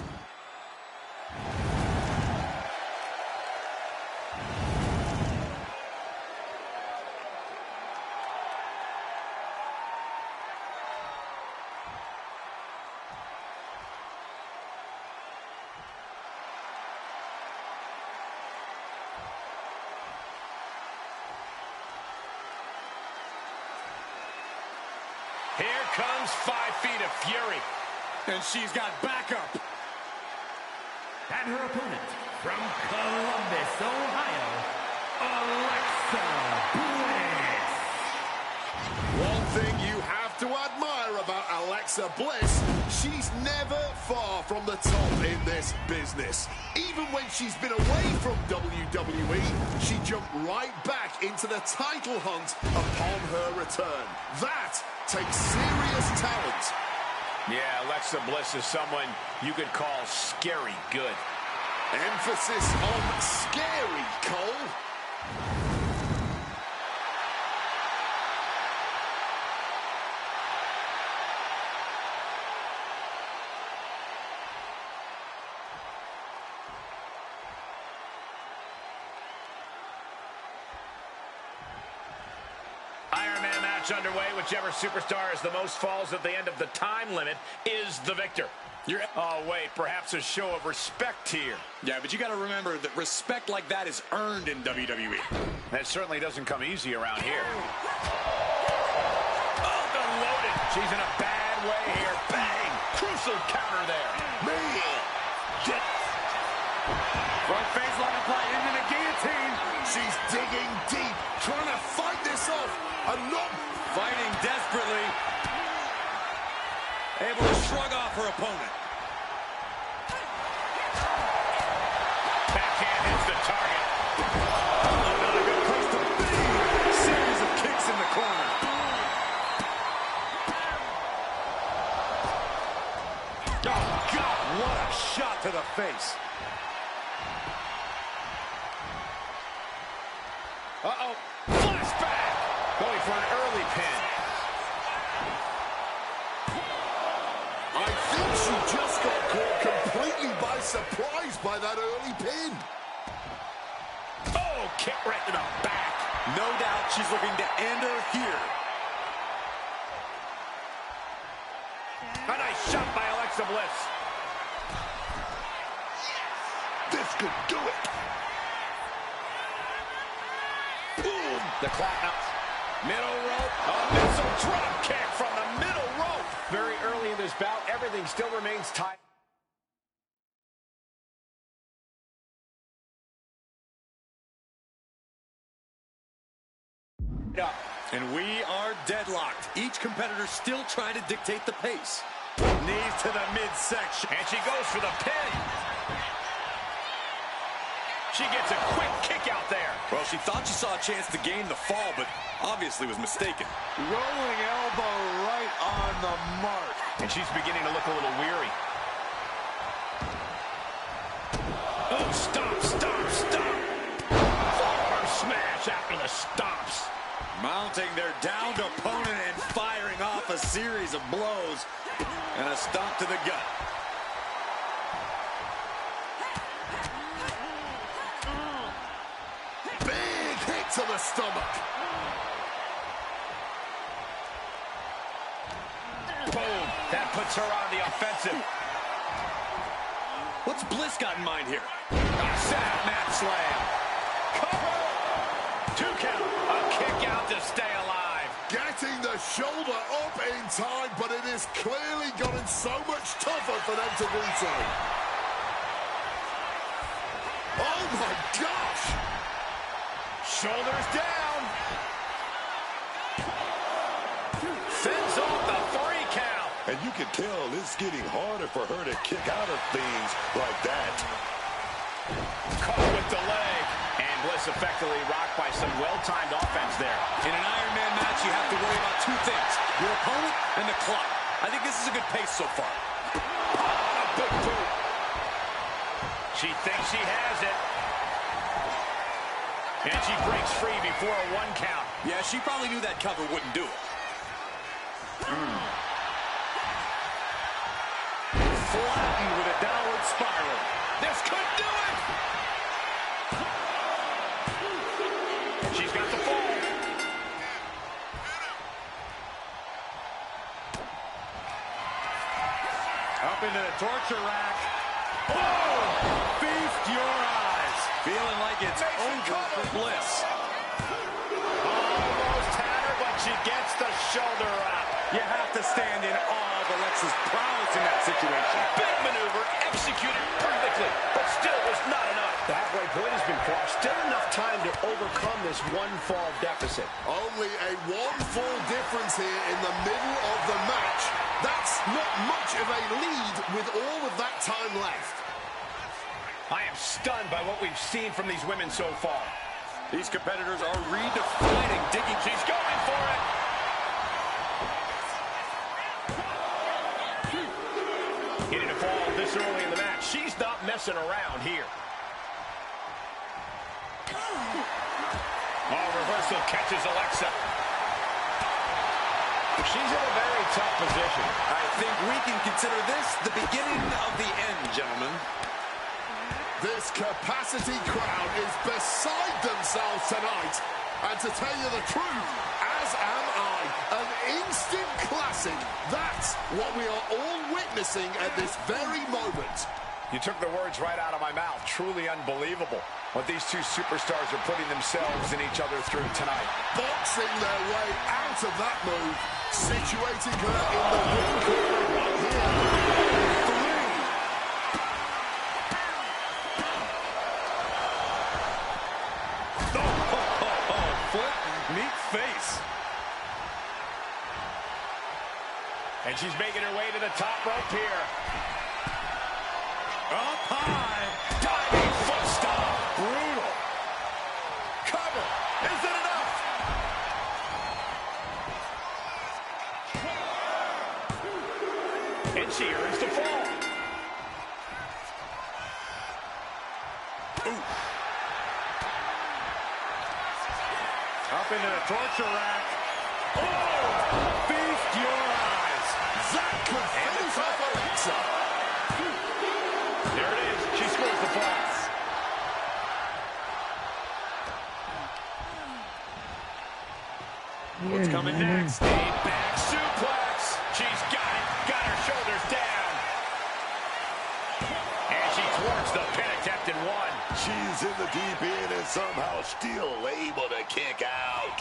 Here comes 5 feet of fury. And she's got backup. And her opponent from Columbus, Ohio, Alexa Bliss. One thing you have to admire about Alexa Bliss, she's never far from the top in this business. Even when she's been away from WWE, she jumped right back into the title hunt upon her return. That takes serious talent. Yeah, Alexa Bliss is someone you could call scary good. Emphasis on scary, Cole. Underway. Whichever superstar has the most falls at the end of the time limit is the victor. Oh, wait, perhaps a show of respect here. Yeah, but you got to remember that respect like that is earned in WWE. That certainly doesn't come easy around here. Oh, loaded. She's in a bad way here. Bang! Crucial counter there. Man! Front face lock applied into the guillotine. She's digging deep, trying to fight this off. And not fighting desperately. Able to shrug off her opponent. Backhand hits the target. Oh, not a good place to be. Series of kicks in the corner. Oh, God, what a shot to the face. Uh-oh. Flashback. Going for an early pin. I think she just got caught completely by surprise by that early pin. Oh, kick right to the back. No doubt she's looking to end her here. A nice shot by Alexa Bliss. This could do it. Boom. The clap out. Middle rope. A missile drop kick from the middle rope. Very early in this bout, everything still remains tight. And we are deadlocked. Each competitor still trying to dictate the pace. Knees to the midsection. And she goes for the pin. She gets a quick kick out there. Well, she thought she saw a chance to gain the fall, but obviously was mistaken. Rolling elbow right on the mark. And she's beginning to look a little weary. Oh, stop, stop, stop. Forearm smash after the stops. Mounting their downed opponent and firing off a series of blows. And a stomp to the gut. Big hit to the stomach. Boom. That puts her on the offensive. What's Bliss got in mind here? A set mat slam. Cover. 2 count. A kick out to stay alive. Getting the shoulder up in time, but it has clearly gotten so much tougher for them to do so. Oh my gosh! Shoulders down. Fends off the 3 count. And you can tell it's getting harder for her to kick out of things like that. Caught with the leg. And Bliss effectively rocked by some well-timed offense there. In an Iron Man match, you have to worry about 2 things. Your opponent and the clock. I think this is a good pace so far. A big boot. She thinks she has it. And she breaks free before a 1 count. Yeah, she probably knew that cover wouldn't do it. Flattened with a downward spiral. This could do it! She's got the fall. Up into the torture rack. Oh! Feast your eyes. Feeling like it's over for Bliss. Almost had her, but she gets the shoulder up. You have to stand in awe of Alexa's prowess in that situation. Big maneuver, executed perfectly, but still was not enough. The halfway point has been crossed. Still enough time to overcome this one-fall deficit. Only a one-fall difference here in the middle of the match. That's not much of a lead with all of that time left. I am stunned by what we've seen from these women so far. These competitors are redefining digging. She's going for it. Getting a fall this early in the match. She's not messing around here. Oh, reversal catches Alexa. She's in a very tough position. I think we can consider this the beginning of the end, gentlemen. This capacity crowd is beside themselves tonight. And to tell you the truth, as am I, an instant classic. That's what we are all witnessing at this very moment. You took the words right out of my mouth. Truly unbelievable what these two superstars are putting themselves and each other through tonight. Boxing their way out of that move, situating her in the ring corner right here. 3. Foot, meet face. And she's making her way to the top rope here. Up high. Diving foot stomp. Brutal. Cover. Is it enough? And she earns the fall. Ooh. Up into the torture rack. Oh! Feast your eyes. That could finish off Alexa. There it is. She scores the fall. What's coming next? A back suplex. She's got it. Got her shoulders down. And she thwarts the pin attempt in one. She's in the deep end and somehow still able to kick out.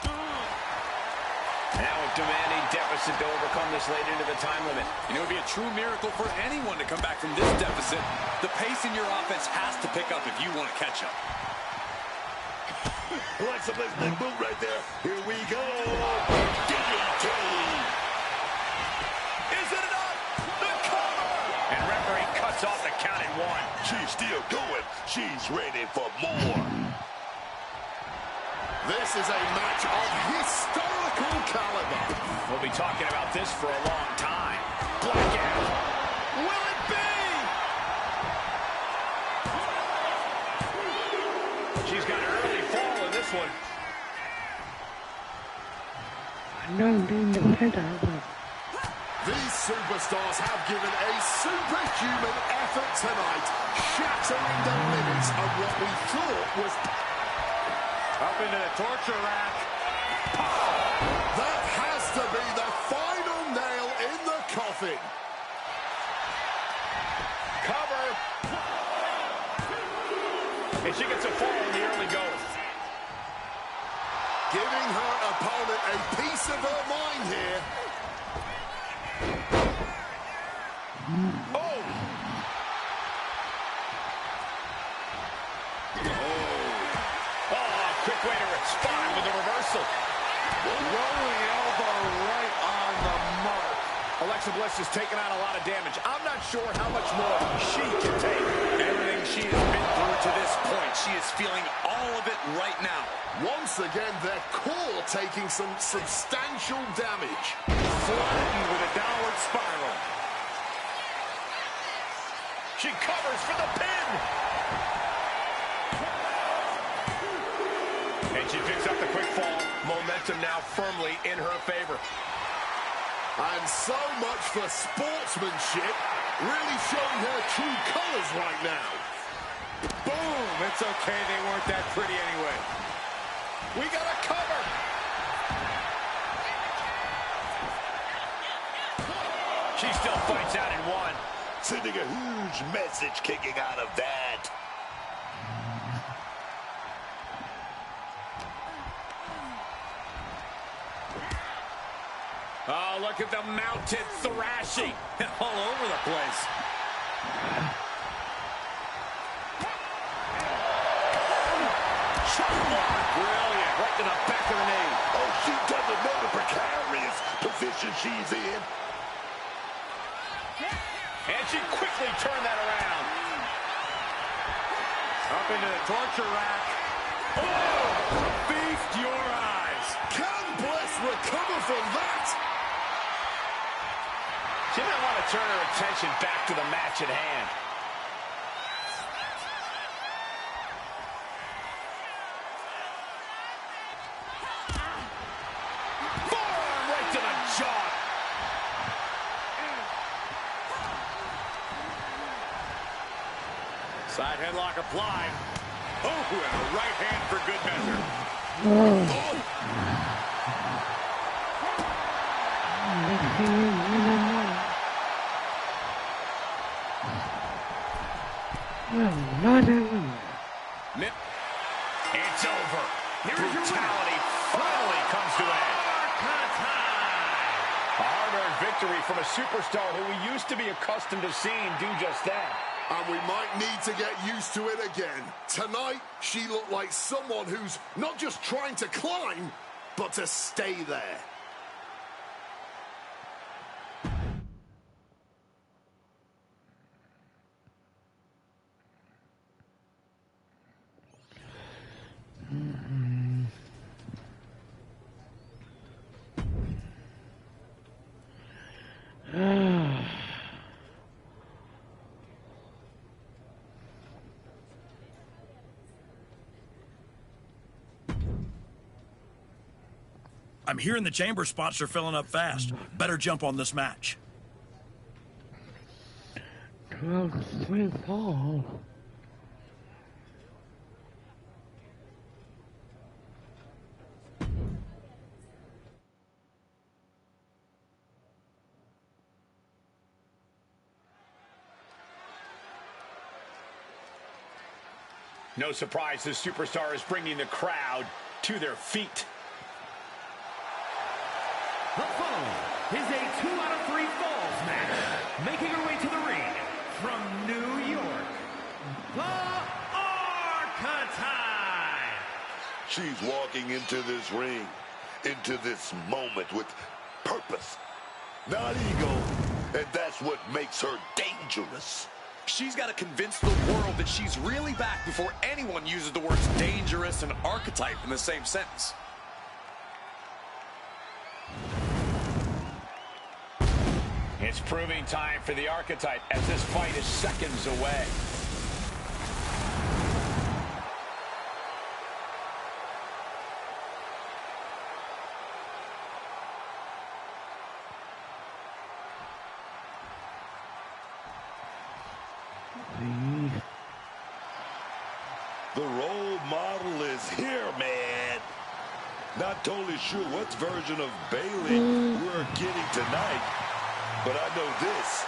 Now a demanding deficit to overcome this late into the time limit. And it would be a true miracle for anyone to come back from this deficit. The pace in your offense has to pick up if you want to catch up. Alexa Bliss, big move right there. Here we go. DDT. Is it enough? The cover! And referee cuts off the count at 1. She's still going. She's ready for more. This is a match of historical caliber. We'll be talking about this for a long time. Blackout. Will it be? She's got an early fall in this one. These superstars have given a superhuman effort tonight, shattering the limits of what we thought was... Up into the torture rack. That has to be the final nail in the coffin. Cover. And she gets a fall in the early goes. Giving her opponent a piece of her mind here. Oh! Quick way to respond with a reversal. Rolling elbow right on the mark. Alexa Bliss has taken on a lot of damage. I'm not sure how much more she can take. Everything she has been through to this point, she is feeling all of it right now. Once again, their core taking some substantial damage. Flattened with a downward spiral. She covers for the pin. And she picks up the quick fall. Momentum now firmly in her favor. And so much for sportsmanship. Really showing her true colors right now. Boom! It's okay, they weren't that pretty anyway. We got a cover. She still fights out in 1. Sending a huge message kicking out of that. Oh, look at the mounted thrashing. All over the place. Brilliant. Right to the back of the knee. Oh, she doesn't know the precarious position she's in. And she quickly turned that around. Up into the torture rack. Oh! Feast your eyes. Can Bliss recover from that? She might want to turn her attention back to the match at hand. Forearm right to the jaw. Side headlock applied. Oh, and a right hand for good measure. It's over. Brutality finally comes to an end. A hard-earned victory from a superstar who we used to be accustomed to seeing do just that. And we might need to get used to it again. Tonight, she looked like someone who's not just trying to climb, but to stay there. I'm hearing the chamber spots are filling up fast. Better jump on this match. 12-3 No surprise, the superstar is bringing the crowd to their feet. The following is a 2 out of 3 falls match. Making her way to the ring from New York, the Archetype. She's walking into this ring, into this moment with purpose, not ego, and that's what makes her dangerous. She's got to convince the world that she's really back before anyone uses the words dangerous and archetype in the same sentence. It's proving time for the Archetype as this fight is seconds away. The role model is here, man. Not totally sure what version of Bayley we're getting tonight, but I know this.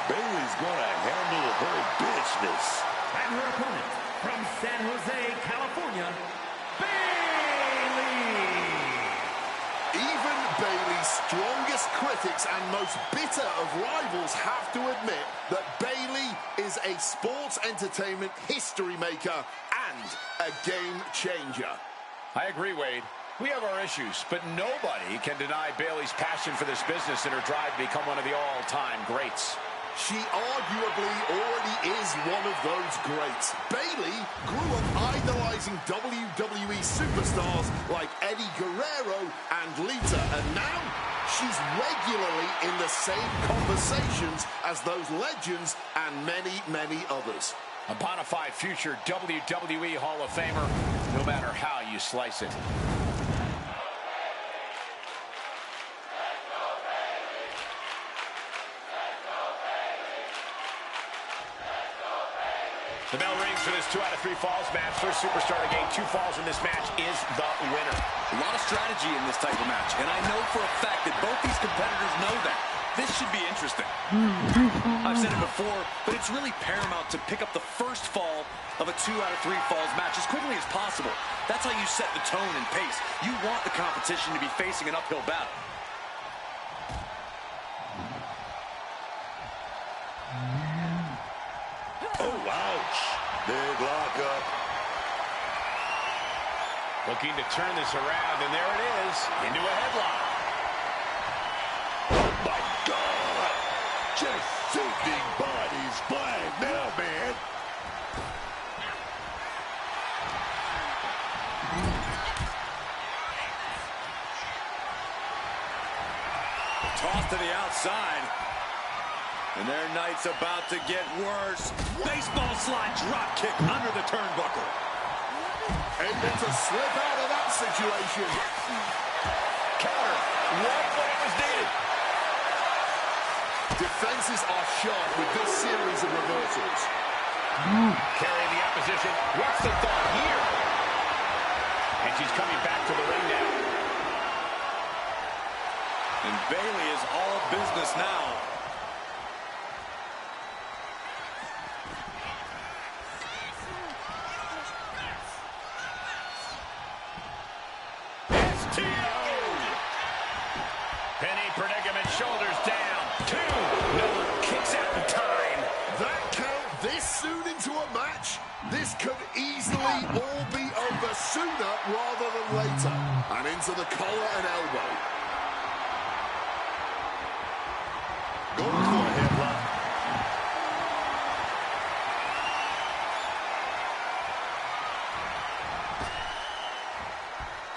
Bayley's gonna handle her business. And her opponent from San Jose, California, Bayley. Even Bayley's strongest critics and most bitter of rivals have to admit that Bayley is a sports entertainment history maker and a game changer. I agree, Wade. We have our issues, but nobody can deny Bayley's passion for this business and her drive to become one of the all-time greats. She arguably already is one of those greats. Bayley grew up idolizing WWE superstars like Eddie Guerrero and Lita, and now she's regularly in the same conversations as those legends and many, many others. A bona fide future WWE Hall of Famer, no matter how you slice it. The bell rings for this 2 out of 3 falls match. First superstar to gain 2 falls in this match is the winner. A lot of strategy in this type of match, and I know for a fact that both these competitors know that. This should be interesting. I've said it before, but it's really paramount to pick up the first fall of a 2 out of 3 falls match as quickly as possible. That's how you set the tone and pace. You want the competition to be facing an uphill battle. Oh, ouch. Big lockup. Looking to turn this around, and there it is, into a headlock. Oh, my God. Just sending bodies flying now, man. Toss to the outside. And their night's about to get worse. Baseball slide drop kick under the turnbuckle. Able to slip out of that situation. Counter, right when it was needed. Defenses are sharp with this series of reversals. Carrying the opposition. What's the thought here? And she's coming back to the ring now. And Bayley is all business now. Penny predicament, shoulders down. 2. No kicks out in time. That count this soon into a match? This could easily all be over sooner rather than later. And into the collar and elbow. Going for a headlock.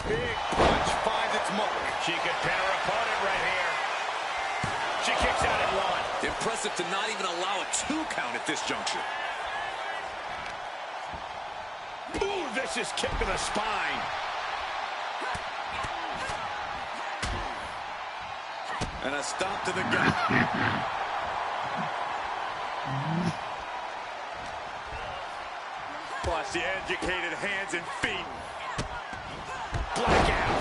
Big punch finds its mark. She could pin her opponent right here. She kicks out at 1. Impressive to not even allow a 2 count at this juncture. Ooh, vicious kick to the spine. And a stop to the gut. Watch the educated hands and feet. Blackout.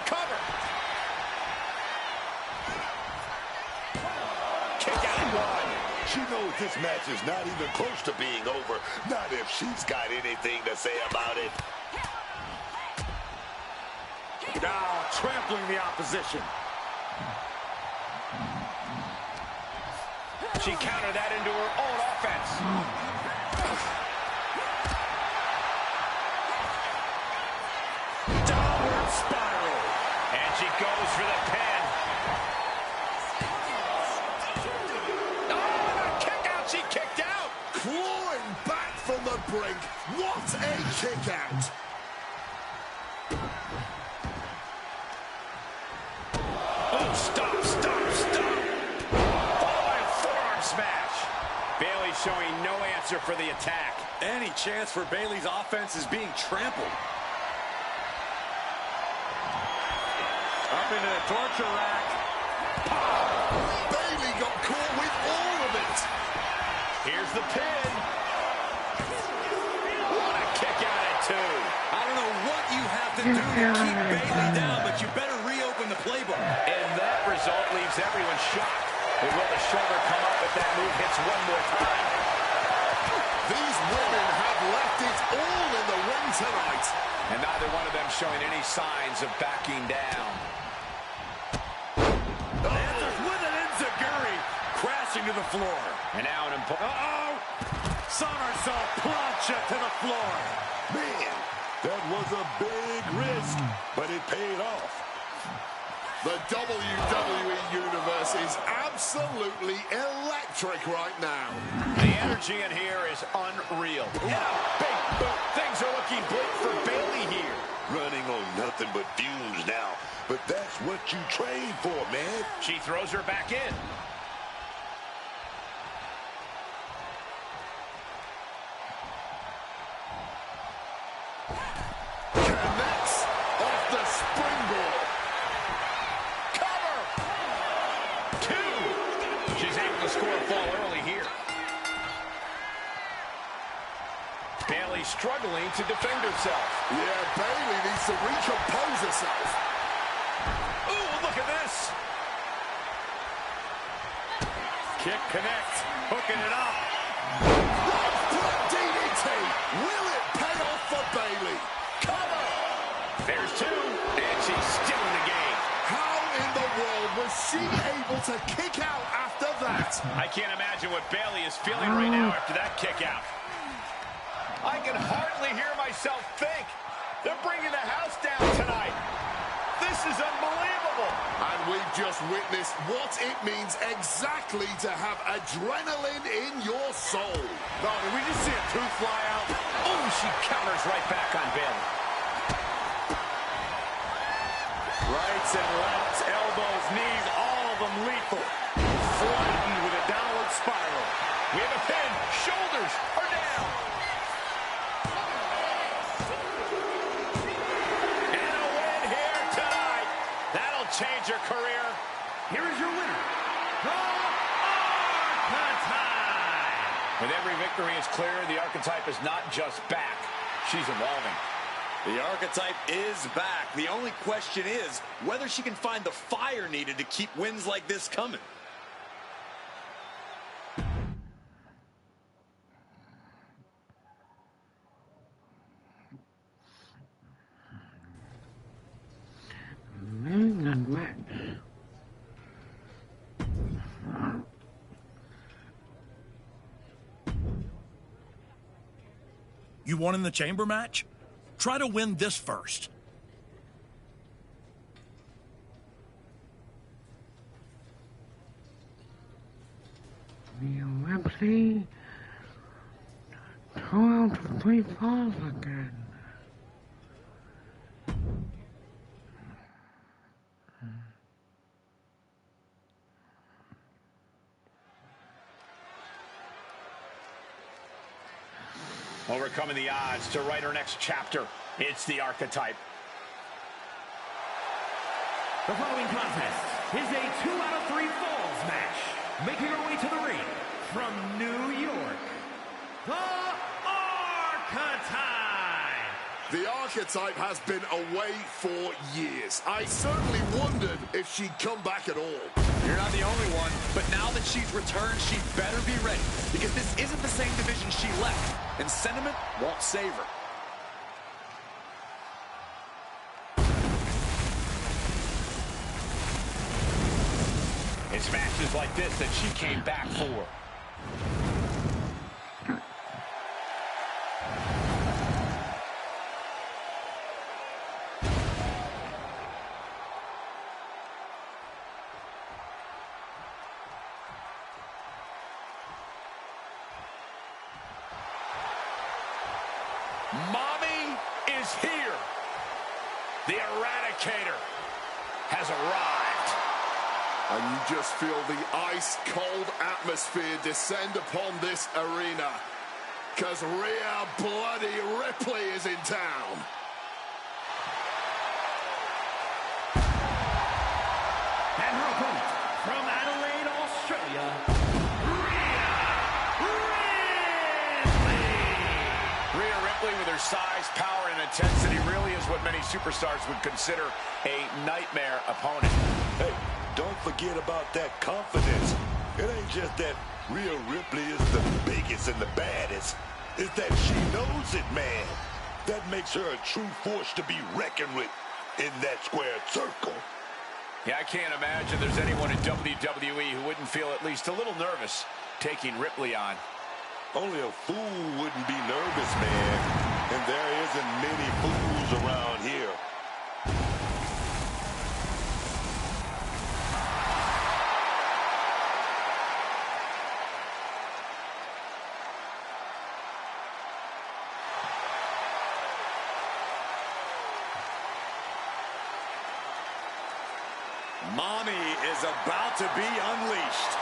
Cover. Kick out at 1. She knows this match is not even close to being over. Not if she's got anything to say about it. Now trampling the opposition. She countered that into her own offense. Downward spiral. And she goes for the pin. Oh, the kick out. She kicked out. Clawing back from the brink. What a kick out. Oh, stop. Following forearm smash. Bayley showing no answer for the attack. Any chance for Bayley's offense is being trampled. Up into the torture rack. Bayley got caught with all of it. Here's the pin. What a kick out at 2. I don't know what you have to do to keep Bayley down, but you better reopen the playbook. And that result leaves everyone shocked. But will the shoulder come up if that move hits one more time? These women have left it all in the ring tonight. And neither one of them showing any signs of backing down. Answers with an enziguri, crashing to the floor. And now an important... Uh-oh! Somersault plancha to the floor. Man, that was a big risk, but it paid off. The WWE Universe is absolutely electric right now. The energy in here is unreal. And a big boot. Things are looking bleak for Bayley here. Running on nothing but fumes now. But that's what you train for, man. She throws her back in. Connects off the springboard. Cover! 2. She's able to score a fall early here. Bayley struggling to defend herself. Yeah, Bayley needs to recompose herself. Ooh, look at this. Kick connects, hooking it up. Right foot DDT. Will it pay off for Bayley? Cover. There's 2, and she's still in the game. How in the world was she able What a kick out after that. I can't imagine what Bayley is feeling right now after that kick out. I can hardly hear myself think. They're bringing the house down tonight. This is unbelievable. And we've just witnessed what it means exactly to have adrenaline in your soul. Oh, did we just see a tooth fly out? Oh, she counters right back on Bayley. Rights and lefts, elbows, knees, all of them lethal. Flattened with a downward spiral. We have a pin. Shoulders are down. And a win here tonight. That'll change your career. Here is your winner, the Archetype. With every victory is clear, the Archetype is not just back. She's evolving. The Archetype is back. The only question is whether she can find the fire needed to keep wins like this coming. You won in the chamber match? Try to win this first. Wembley, 2 out of 3 falls again. Overcoming the odds to write her next chapter. It's the Archetype. The following contest is a 2 out of 3 falls match. Making her way to the ring from New York, the Archetype. The Archetype has been away for years. I certainly wondered if she'd come back at all. You're not the only one, but now that she's returned, she better be ready, because this isn't the same division she left, and sentiment won't save her. It's matches like this that she came back for. Mommy is here. The Eradicator has arrived. And you just feel the ice-cold atmosphere descend upon this arena. Because Rhea Bloody Ripley is in town. And her opponent, from Adelaide, Australia, Rhea Ripley, with her size, power, and intensity, really is what many superstars would consider a nightmare opponent. Hey, don't forget about that confidence. It ain't just that Rhea Ripley is the biggest and the baddest. It's that she knows it, man. That makes her a true force to be reckoned with in that square circle. Yeah, I can't imagine there's anyone in WWE who wouldn't feel at least a little nervous taking Ripley on. Only a fool wouldn't be nervous, man. And there isn't many fools around here. Mommy is about to be unleashed.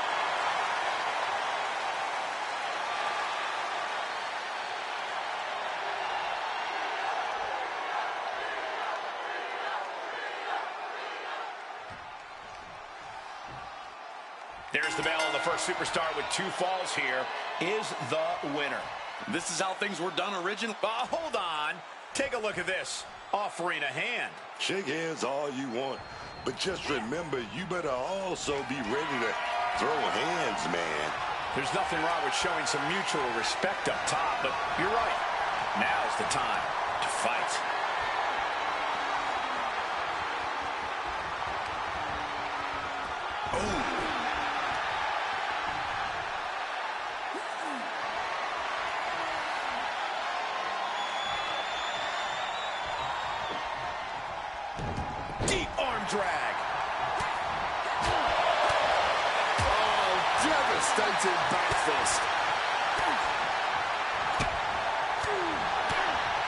There's the bell. The first superstar with 2 falls here is the winner. This is how things were done originally. Hold on. Take a look at this. Offering a hand. Shake hands all you want, but just remember, you better also be ready to throw hands, man. There's nothing wrong with showing some mutual respect up top, but you're right. Now's the time to fight. Oh. drag. Oh, devastating back fist.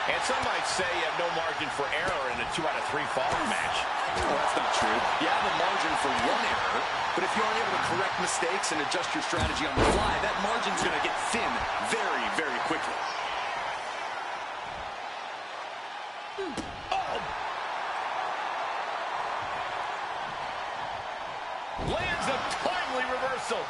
And some might say you have no margin for error in a 2 out of 3 falling match. Well, that's not true. You have a margin for one error, but if you aren't able to correct mistakes and adjust your strategy on the fly, that margin's going to get thin very, very quickly. Lands a timely reversal.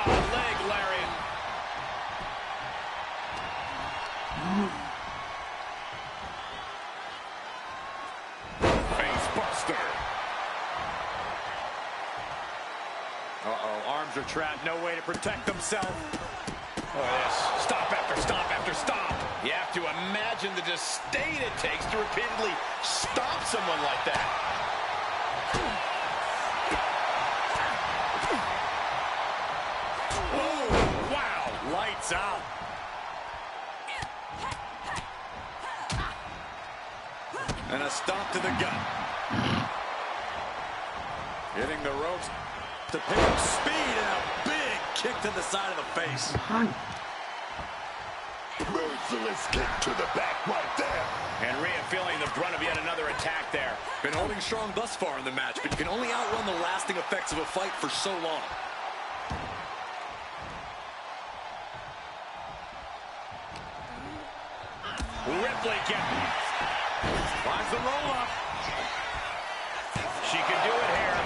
Leg lariat. Face buster. Uh-oh, arms are trapped, no way to protect themselves. Oh, yes. Stop after stop after stop. You have to imagine the disdain it takes to repeatedly stop someone like that. Oh, wow. Lights out. And a stomp to the gut. Hitting the ropes to pick up speed and a big kick to the side of the face. Merciless kick to the back right there. And Rhea feeling the brunt of yet another attack there. Been holding strong thus far in the match, but you can only outrun the lasting effects of a fight for so long. Ripley finds the roll-up. She can do it here.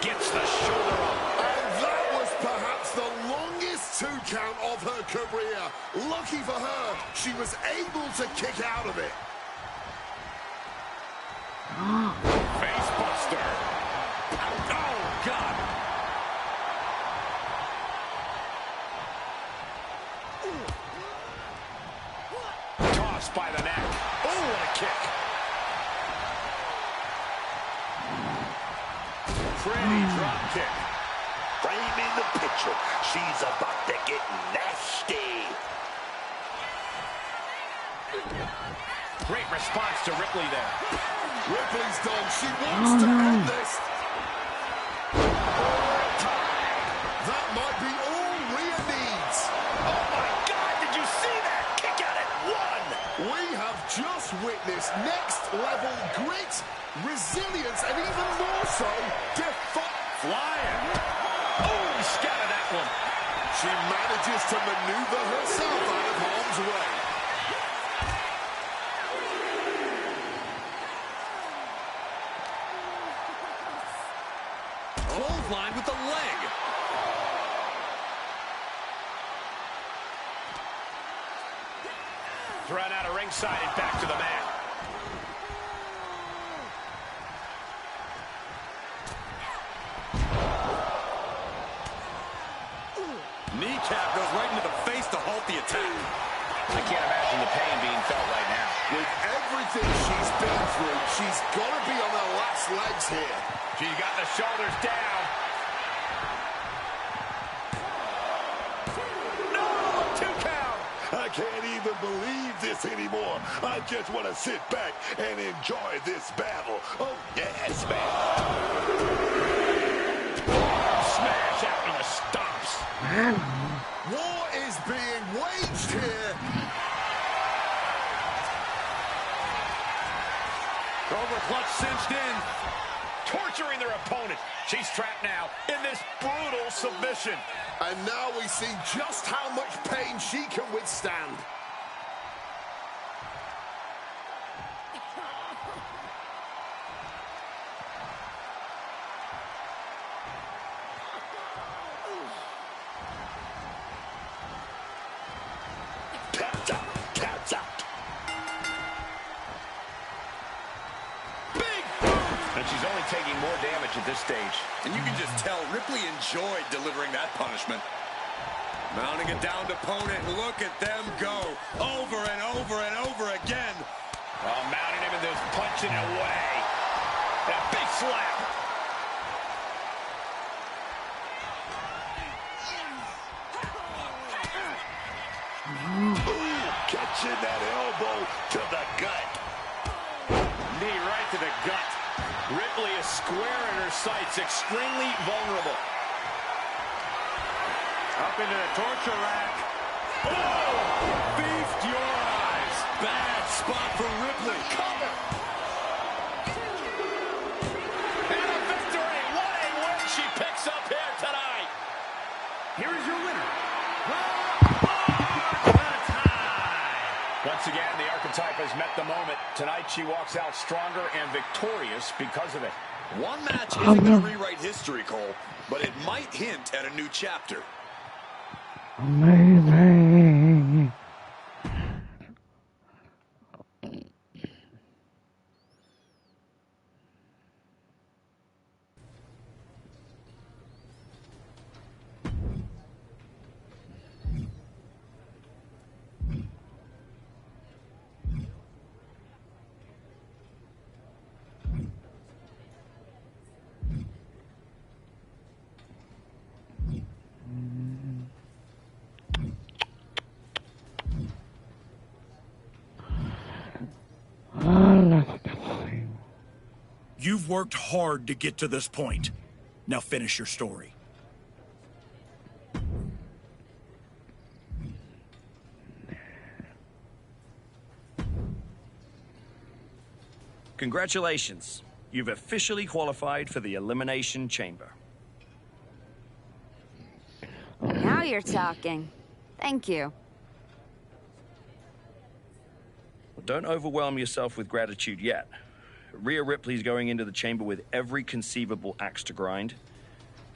Gets the shoulder up. And that was perhaps the longest 2 count of her career. Lucky for her, she was able to kick out of it. Face buster. Oh, God. Tossed by the neck. Oh, what a kick. Pretty drop kick. Framing the picture. She's about to get nasty. Great response to Ripley there. Ripley's done. She wants to end this. That might be all Rhea needs. Oh, my God. Did you see that? Kick out at 1. We have just witnessed next-level grit, resilience, and even more so, flying. Oh, he scattered that one. She manages to maneuver herself out of harm's way. Clothesline with the leg. Thrown out of ringside and back to the mat. Kneecap goes right into the face to halt the attack. I can't imagine the pain being felt right now. With everything she's been through, she's got to be on her last legs here. She's got the shoulders down. No, 2 count. I can't even believe this anymore. I just want to sit back and enjoy this battle. Oh, yes, man. Smash after the stomps. War is being waged here. Cobra clutch cinched in. Torturing their opponent. She's trapped now in this brutal submission. And now we see just how much pain she can withstand. Cat's out. Cat's out. Big boot. And she's only taking more damage at this stage. And you can just tell Ripley enjoyed delivering that punishment. Mounting it down to opponent. Look at them go over and over and over again. Oh, mounting him and just punching away. That big slap. Ooh, catching that elbow to the gut. Knee right to the gut. Ripley is square in her sights, extremely vulnerable. Up into the torture rack. Oh! Feast your eyes. Bad spot for Ripley. Cover. And a victory. What a win she picks up here tonight. Here is your winner. Once again, the archetype has met the moment. Tonight, she walks out stronger and victorious because of it. One match isn't going to rewrite history, Cole, but it might hint at a new chapter. Amazing. You've worked hard to get to this point. Now finish your story. Congratulations. You've officially qualified for the Elimination Chamber. Now you're talking. Thank you. Don't overwhelm yourself with gratitude yet. Rhea Ripley's going into the chamber with every conceivable axe to grind,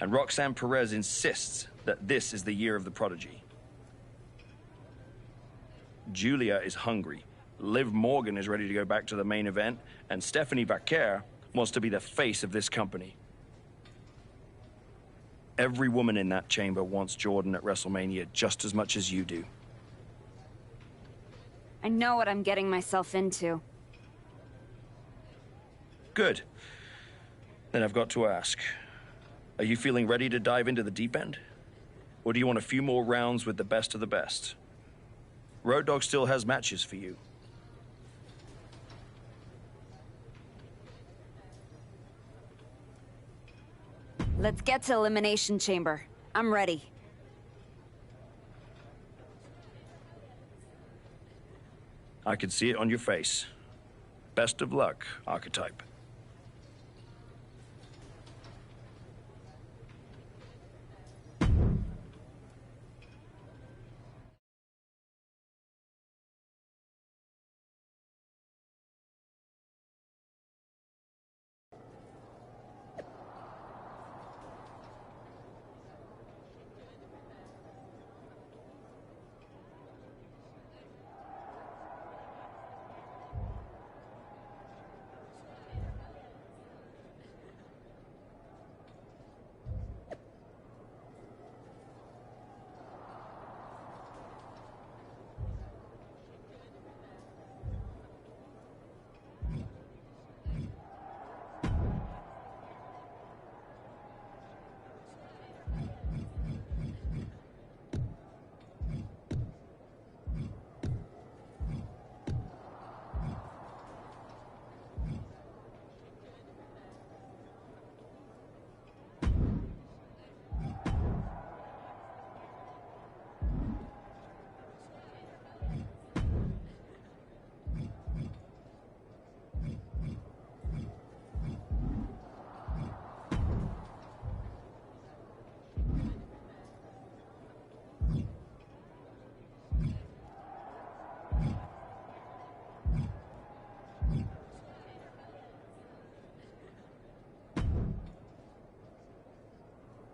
and Roxanne Perez insists that this is the year of the prodigy. Julia is hungry. Liv Morgan is ready to go back to the main event, and Stephanie Vaquer wants to be the face of this company. Every woman in that chamber wants Jordan at WrestleMania just as much as you do. I know what I'm getting myself into. Good. Then I've got to ask, are you feeling ready to dive into the deep end? Or do you want a few more rounds with the best of the best? Road Dogg still has matches for you. Let's get to Elimination Chamber. I'm ready. I can see it on your face. Best of luck, Archetype.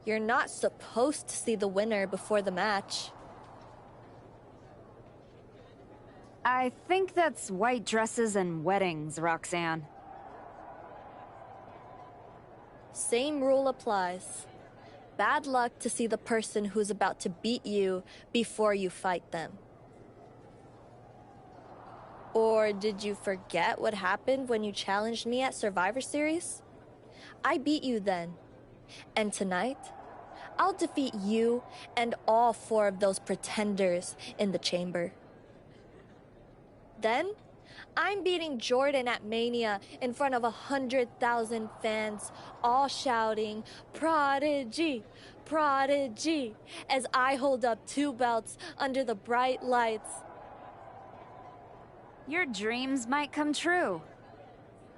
You're not supposed to see the winner before the match. I think that's white dresses and weddings, Roxanne. Same rule applies. Bad luck to see the person who's about to beat you before you fight them. Or did you forget what happened when you challenged me at Survivor Series? I beat you then. And tonight, I'll defeat you and all 4 of those pretenders in the chamber. Then, I'm beating Jordan at Mania in front of 100,000 fans, all shouting, "Prodigy, Prodigy," as I hold up 2 belts under the bright lights. Your dreams might come true.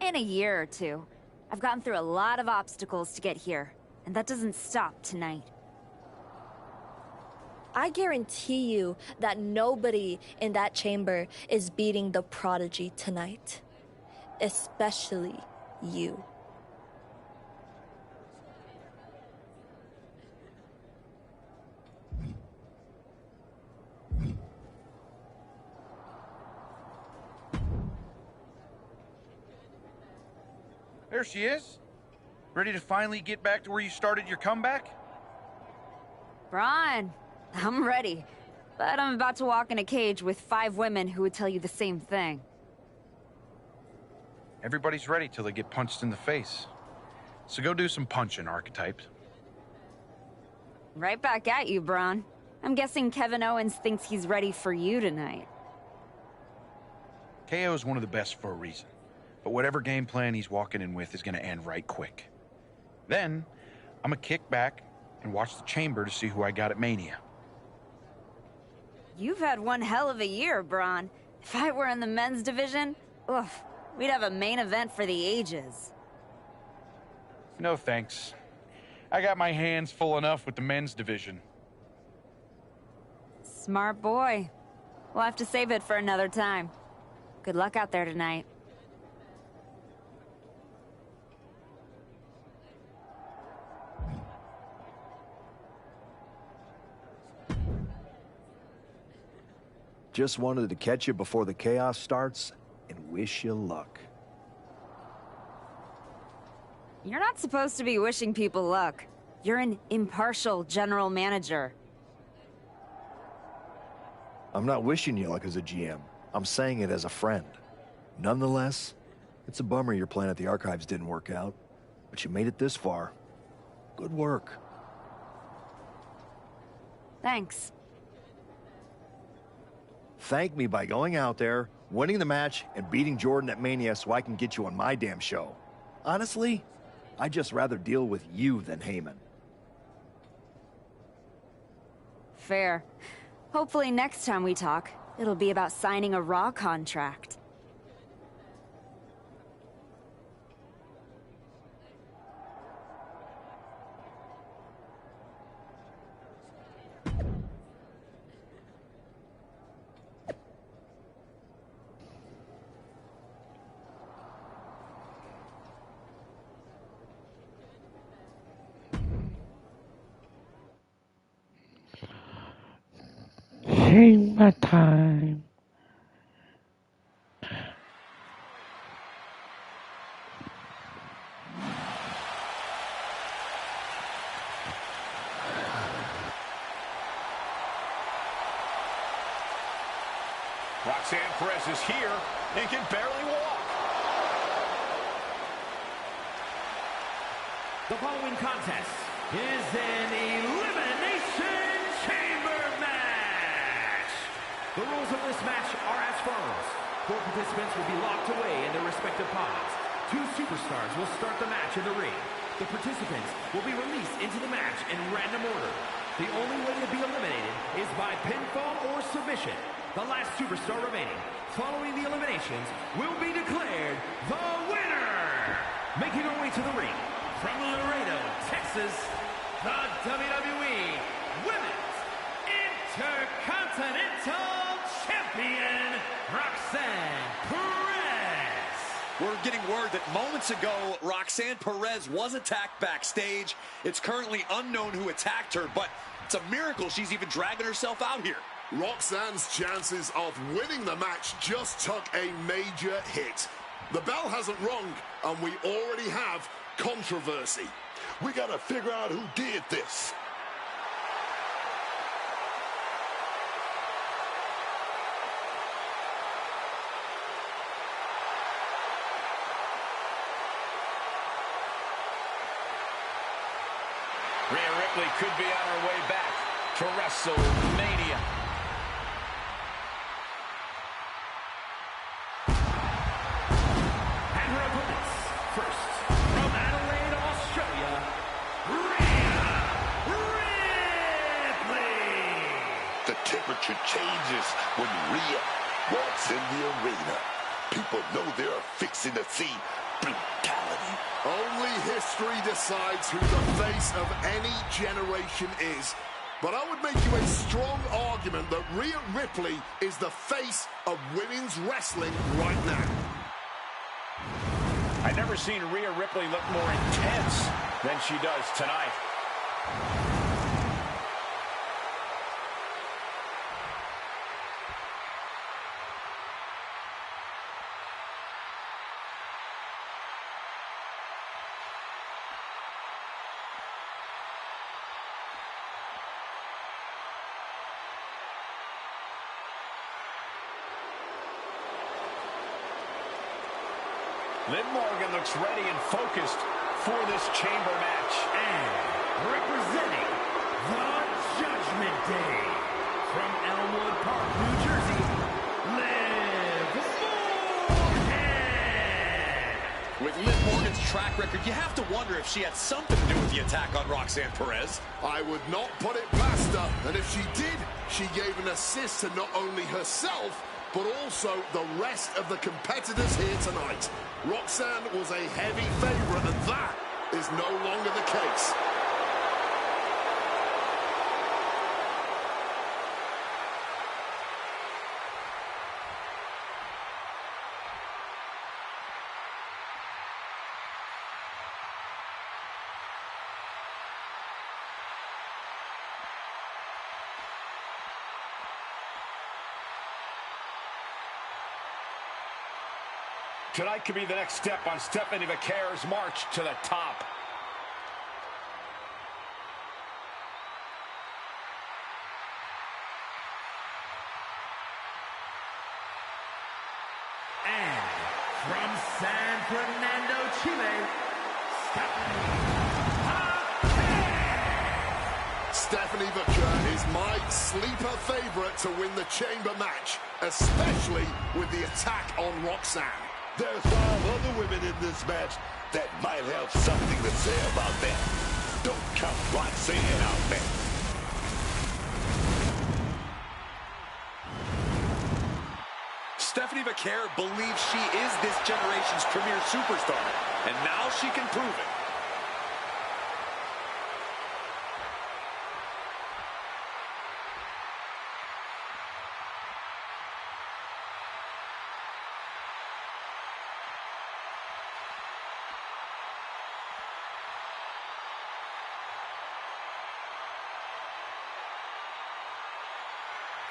In a year or 2. I've gotten through a lot of obstacles to get here, and that doesn't stop tonight. I guarantee you that nobody in that chamber is beating the Prodigy tonight. Especially you. There she is. Ready to finally get back to where you started your comeback? Braun, I'm ready. But I'm about to walk in a cage with 5 women who would tell you the same thing. Everybody's ready till they get punched in the face. So go do some punching, Archetypes. Right back at you, Braun. I'm guessing Kevin Owens thinks he's ready for you tonight. KO is one of the best for a reason. But whatever game plan he's walking in with is going to end right quick. Then, I'm going to kick back and watch the chamber to see who I got at Mania. You've had one hell of a year, Braun. If I were in the men's division, oof, we'd have a main event for the ages. No thanks. I got my hands full enough with the men's division. Smart boy. We'll have to save it for another time. Good luck out there tonight. Just wanted to catch you before the chaos starts and wish you luck. You're not supposed to be wishing people luck. You're an impartial general manager. I'm not wishing you luck as a GM. I'm saying it as a friend. Nonetheless, it's a bummer your plan at the Archives didn't work out, but you made it this far. Good work. Thanks. Thank me by going out there, winning the match, and beating Jordan at Mania so I can get you on my damn show. Honestly, I'd just rather deal with you than Heyman. Fair. Hopefully next time we talk, it'll be about signing a Raw contract. Chamber time. Roxanne Perez is here and can barely walk. The following contest is an Elimination Chamber match. The rules of this match are as follows. 4 participants will be locked away in their respective pods. 2 superstars will start the match in the ring. The participants will be released into the match in random order. The only way to be eliminated is by pinfall or submission. The last superstar remaining, following the eliminations, will be declared the winner. Making her way to the ring, from Laredo, Texas, the WWE Women's Intercontinental Champion, Roxanne Perez. We're getting word that moments ago, Roxanne Perez was attacked backstage. It's currently unknown who attacked her, but it's a miracle she's even dragging herself out here. Roxanne's chances of winning the match just took a major hit. The bell hasn't rung, and we already have controversy. We gotta figure out who did this. Rhea Ripley could be on her way back to WrestleMania. And her opponents, first, from Adelaide, Australia, Rhea Ripley. The temperature changes when Rhea walks in the arena. People know they're fixing to see brutality. Only history decides who the face of any generation is. But I would make you a strong argument that Rhea Ripley is the face of women's wrestling right now. I've never seen Rhea Ripley look more intense than she does tonight. Liv Morgan looks ready and focused for this chamber match. And representing the Judgment Day from Elmwood Park, New Jersey, Liv Morgan. With Liv Morgan's track record, you have to wonder if she had something to do with the attack on Roxanne Perez. I would not put it past her, and if she did, she gave an assist to not only herself, but also the rest of the competitors here tonight. Roxanne was a heavy favorite, and that is no longer the case. Tonight could be the next step on Stephanie Vaquer's march to the top. And from San Fernando, Chile, Stephanie Vaquer is my sleeper favorite to win the chamber match, especially with the attack on Roxanne. There's 5 other women in this match that might have something to say about that. Don't count Roxanne out there. Stephanie Vaquer believes she is this generation's premier superstar, and now she can prove it.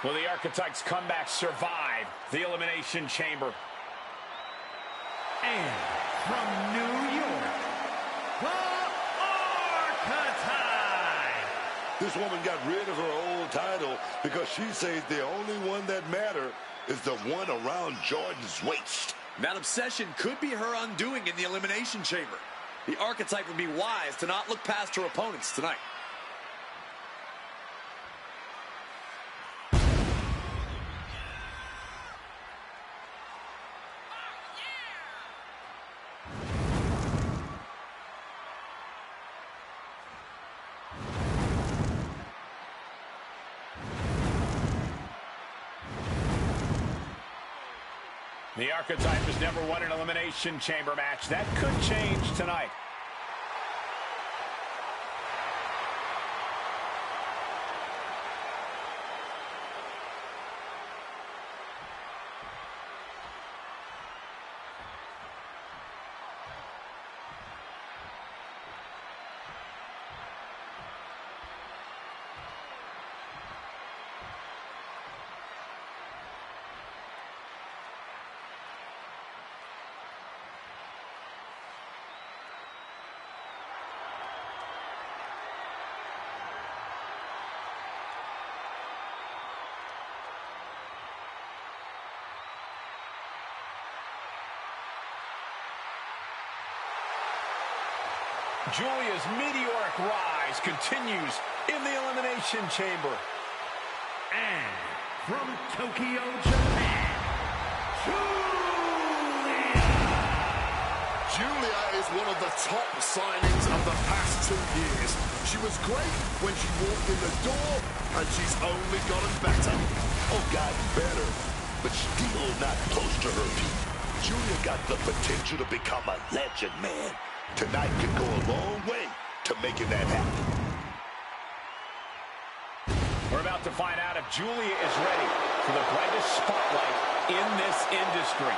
Will the Archetypes comeback survive the Elimination Chamber? And from New York, the Archetype. This woman got rid of her old title because she says the only one that matters is the one around Jordan's waist. That obsession could be her undoing in the Elimination Chamber. The Archetype would be wise to not look past her opponents tonight. The Archetype has never won an Elimination Chamber match. That could change tonight. Julia's meteoric rise rise continues in the Elimination Chamber. And from Tokyo, Japan, Julia is one of the top signings of the past 2 years. She was great when she walked in the door, and she's only gotten better. Oh, gotten better, but still not close to her peak. Julia got the potential to become a legend, man. Tonight could go a long way to making that happen. We're about to find out if Julia is ready for the brightest spotlight in this industry.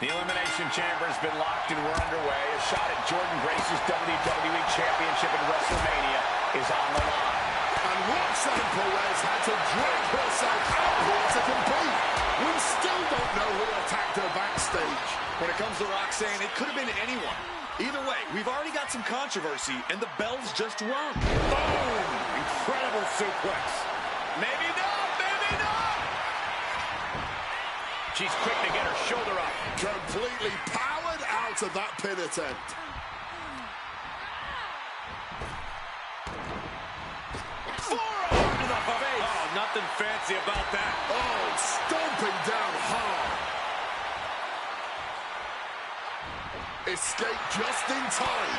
The Elimination Chamber has been locked and we're underway. A shot at Jordan Grace's WWE Championship in WrestleMania is on the line. And Roxanne Perez had to drag herself out here to compete. We still don't know who attacked her backstage. When it comes to Roxanne, it could have been anyone. Either way, we've already got some controversy, and the bell's just rung. Boom! Incredible suplex. Maybe not, maybe not! She's quick to get her shoulder up. Completely powered out of that pin attempt. Forearm to the face. Oh, nothing fancy about that. Oh, stomping down hard. Escape just in time.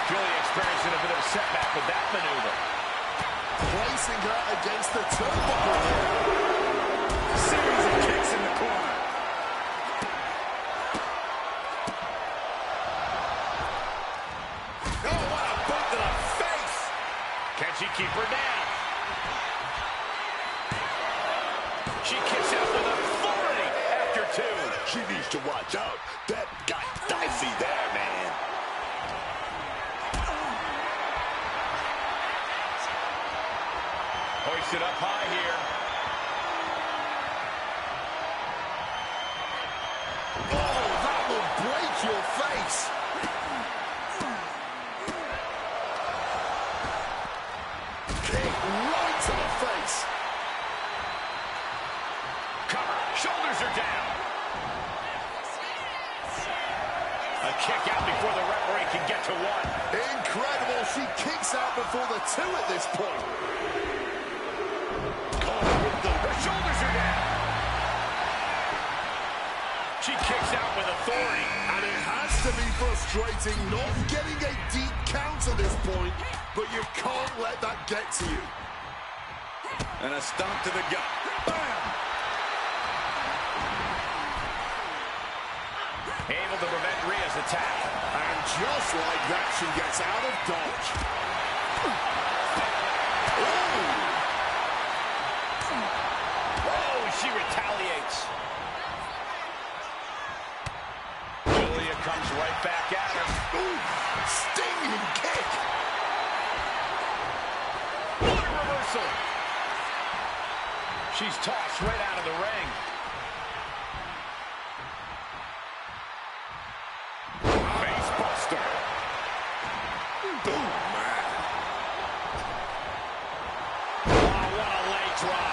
Julia experiencing a bit of a setback with that maneuver. Placing her against the turnbuckle. Series of kicks in the corner. Oh, what a boot to the face. Can she keep her down? She kicks out with authority after 2. She needs to watch out. That got dicey there, man. Hoisted up high here. Oh, that will break your face. Kick right to the face. Cover. Shoulders are down. A kick out before the referee can get to 1. Incredible. She kicks out before the 2 at this point. Her shoulders are down. She kicks out with authority. And it has to be frustrating not getting a deep count at this point, but you can't let that get to you. And a stomp to the gut. Bam! Able to prevent Rhea's attack. And just like that, she gets out of dodge. She retaliates. Julia comes right back at her. Ooh, stinging kick. What a reversal. She's tossed right out of the ring. Face buster. Boom, man. Oh, what a leg drop.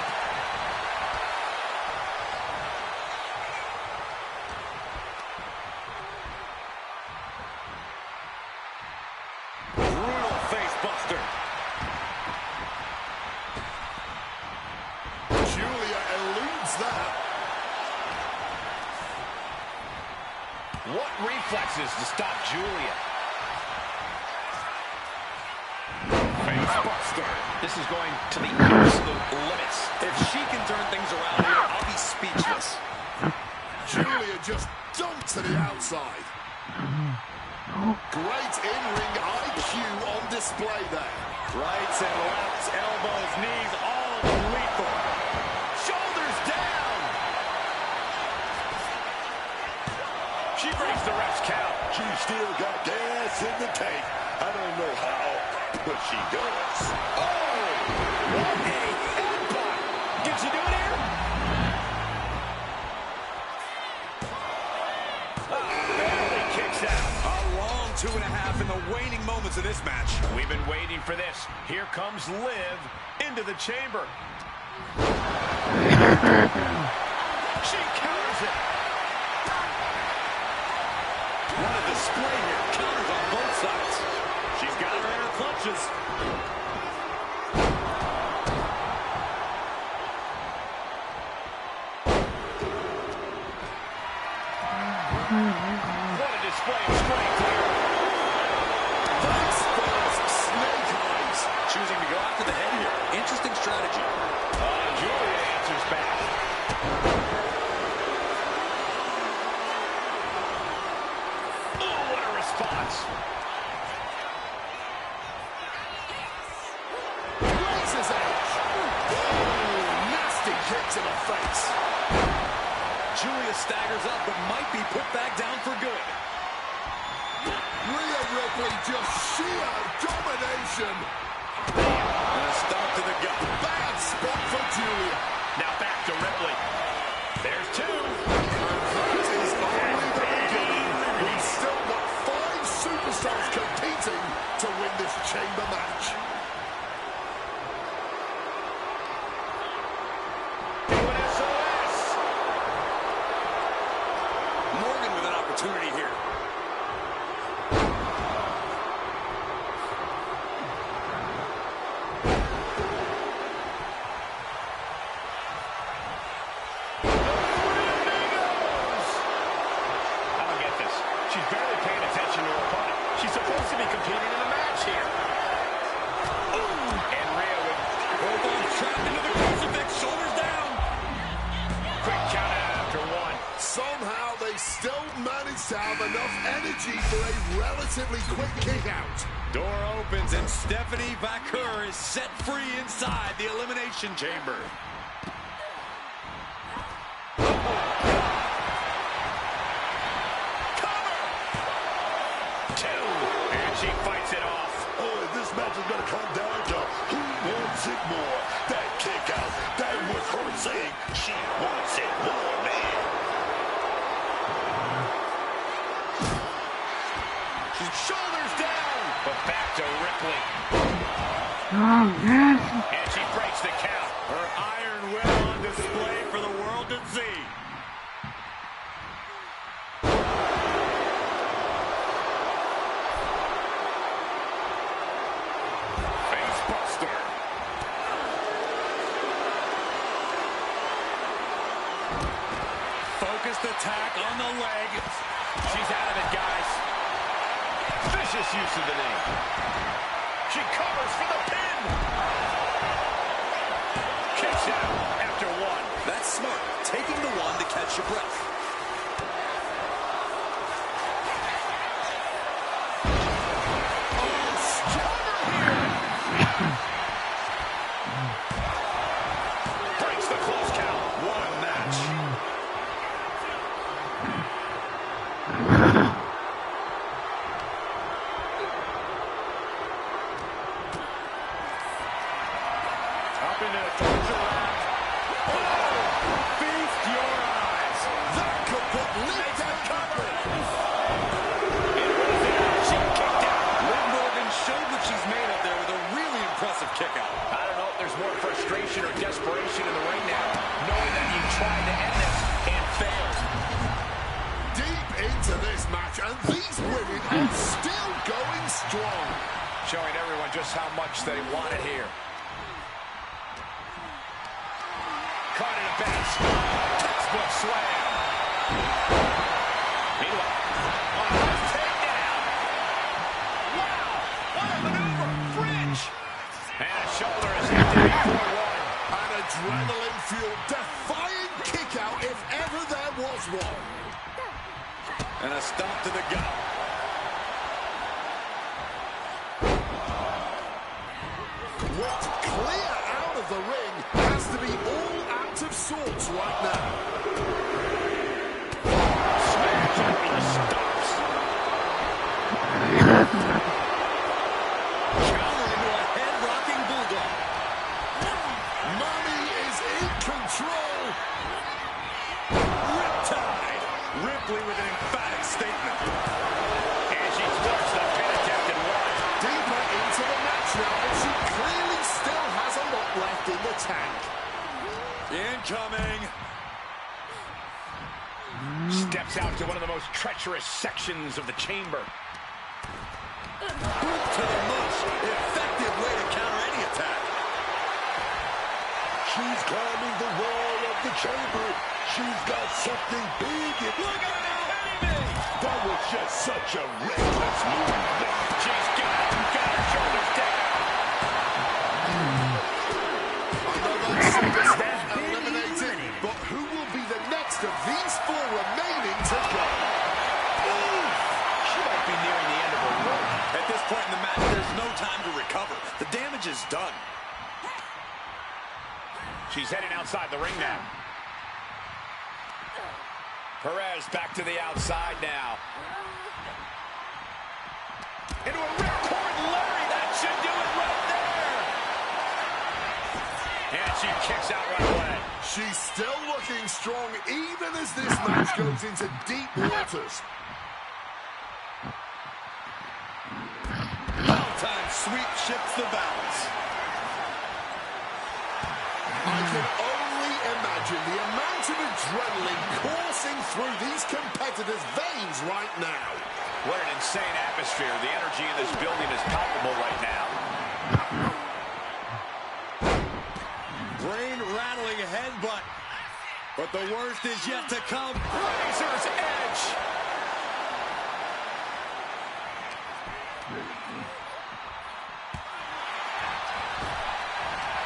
What reflexes to stop Julia? Face buster. This is going to the absolute limits. If she can turn things around here, I'll be speechless. Julia just dumped to the outside. Great in-ring IQ on display there. Rights and lefts, elbows, knees, all of them lethal. Shoulders down. She breaks the ref's count. She still got gas in the tank. I don't know how, but she does. Oh, what a headbutt. Can she do it here? Barely kicks out. A long 2.5 in the waning moments of this match. We've been waiting for this. Here comes Liv into the chamber. She counters it. What a display here. Counters on both sides. She's got her in her clutches. What a display of strength here. Face first, snake eyes. Choosing to go after the head here. Interesting strategy. Julia answers back. Oh, what a response. Raises edge. Oh, nasty kick to the face. Julia staggers up, but might be put back down for good. Rhea Ripley just sheer domination. And a stomp to the gut. Bad spot for Julia. Now back to Ripley. There's two. And that is only the beginning. We've still got 5 superstars competing to win this chamber match. Doing SOS. Morgan with an opportunity here. I don't get this. She's barely paying attention to her opponent. She's supposed to be competing in a match here. Ooh. And Rhea with Both arms trapped into the crucifix, shoulders down. quick count out after one. Somehow they still manage to have enough energy for a relatively quick kick out. Door opens and Stephanie Vaquer is set free inside the Elimination Chamber. Two. And she fights it off. Oh, this match is going to come down to who wants it more. That kick out, that was her saying she wants it more, man. She's shoulders down. But back to Ripley. Oh, yes. And she breaks the count. Her iron will on display for the world to see. Face buster. Focused attack on the leg. She's out of it, guys. Vicious use of the knee. She covers for the pin. Kicks out after one. That's smart. Taking the one to catch your breath. Breaks the close count. What a match. Up into the torture rack. Oh! Feast your eyes. That could put Liv down cover. It was there. She kicked out. Liv Morgan showed what she's made of there with a really impressive kick out. I don't know if there's more frustration or desperation in the ring now, knowing that you tried to end this and failed. Deep into this match, and these women are still going strong. Showing everyone just how much they want it here. Caught in a bad spot. Textbook slam. Meanwhile, on a nice takedown. Wow, what a maneuver. French. And a shoulder is hit before one. An adrenaline-fueled, defying kick-out if ever there was one. And a stomp to the gut. What's clear out of the ring has to be all out of sorts right now. Smash after the stops. Counter into a head-rocking bulldog. Money is in quickly with an emphatic statement. And she thwarts the pin attempt and one. Deeper into the match now, and she clearly still has a lot left in the tank. Incoming. Steps out to one of the most treacherous sections of the chamber. Boot to the mush. Effective way to counter any attack. She's climbing the wall of the chamber. She's got something big in. Look at her! That was just such a reckless move. She's got her shoulders down. Another superstar eliminated, but who will be the next of these four remaining to go? She might be nearing the end of her rope. At this point in the match, there's no time to recover. The damage is done. She's heading outside the ring now. Perez back to the outside now. Into a ripcord Larry. That should do it right there. And she kicks out right away. She's still looking strong even as this match goes into deep waters. All-time sweep shifts the balance. I can only imagine the amount of adrenaline coursing through these competitors' veins right now. What an insane atmosphere. The energy in this building is palpable right now. Brain-rattling headbutt. But the worst is yet to come. Razor's edge.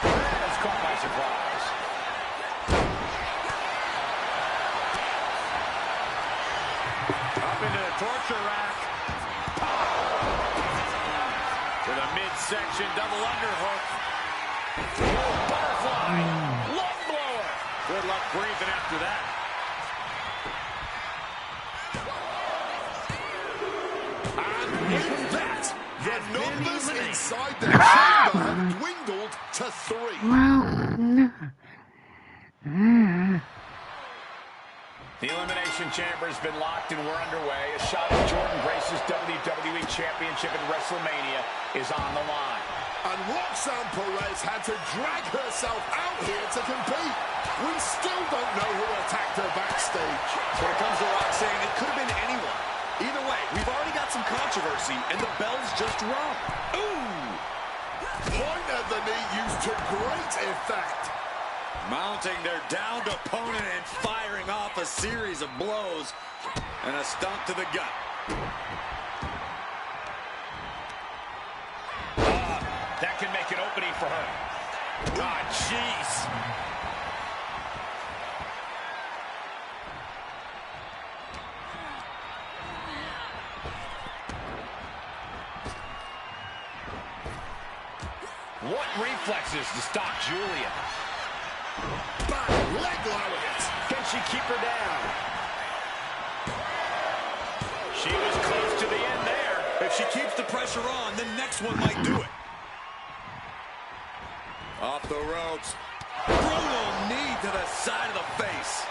Perez caught by surprise. Up into the torture rack. To the midsection double underhook. Butterfly. Lung blower. Good luck breathing after that. And with that, the numbers inside the chamber have dwindled to 3. The Elimination Chamber has been locked and we're underway. A shot at Jordan Grace's WWE Championship at WrestleMania is on the line. And Roxanne Perez had to drag herself out here to compete. We still don't know who attacked her backstage. When it comes to Roxanne, it could have been anyone. Either way, we've already got some controversy, and the bell's just rung. Ooh! Point of the knee used to great effect. Mounting their downed opponent and firing off a series of blows. And a stomp to the gut. That can make an opening for her. God, jeez. What reflexes to stop Julia? Back leg lowered. Can she keep her down? She was close to the end there. If she keeps the pressure on, the next one might do it. Off the ropes. Brutal knee to the side of the face.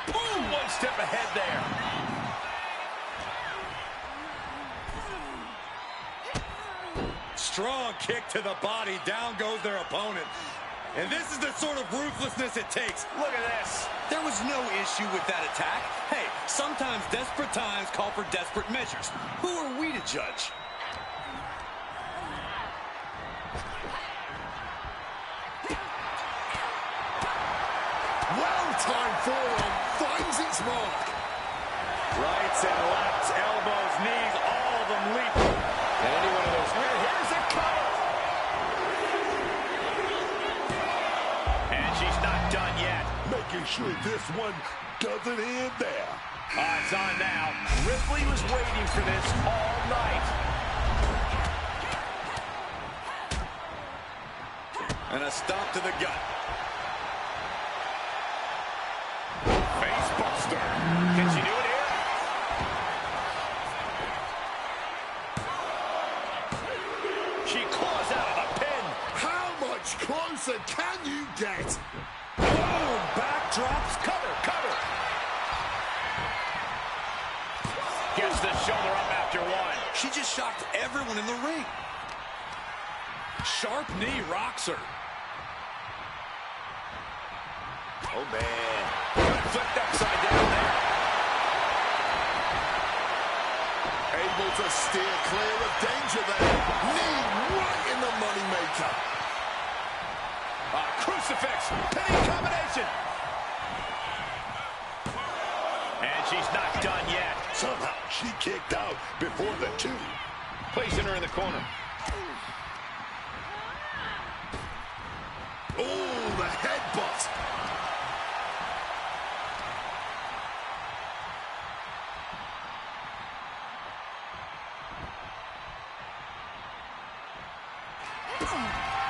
Boom! One step ahead there. Strong kick to the body. Down goes their opponent. And this is the sort of ruthlessness it takes. Look at this. There was no issue with that attack. Hey, sometimes desperate times call for desperate measures. Who are we to judge? Well-timed forearm finds its mark. Rights and lefts, elbows, knees, all of them leap. And any one of those. Here's a cover. And she's not done yet. Making sure this one doesn't end there. It's on now. Ripley was waiting for this all night. And a stomp to the gut. Facebuster. Can she do it here? She claws out of the pin. How much closer can you get? Boom! Backdrop She just shocked everyone in the ring. Sharp knee rocks her. Oh, man. Flipped upside down there. Able to steer clear of danger there. Knee right in the moneymaker. Crucifix. Pinning combination. And she's not done yet. Somehow she kicked out before the 2. Placing her in the corner. Oh, the headbutt.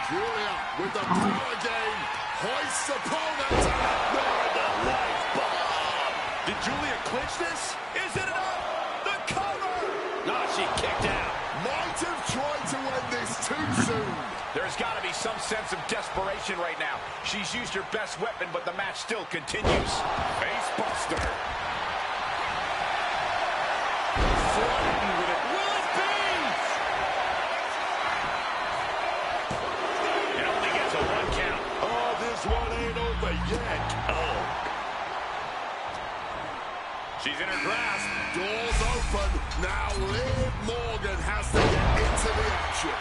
Julia with the power game. Hoists opponent. The life bomb. Did Julia clinch this? Is it enough? The cover! No, she kicked out. Might have tried to end this too soon. There's got to be some sense of desperation right now. She's used her best weapon, but the match still continues. Face buster. Flying with it. Will it be? It only gets a 1 count. Oh, this one ain't over yet. Oh. She's in her grasp. Doors open. Now Liv Morgan has to get into the action.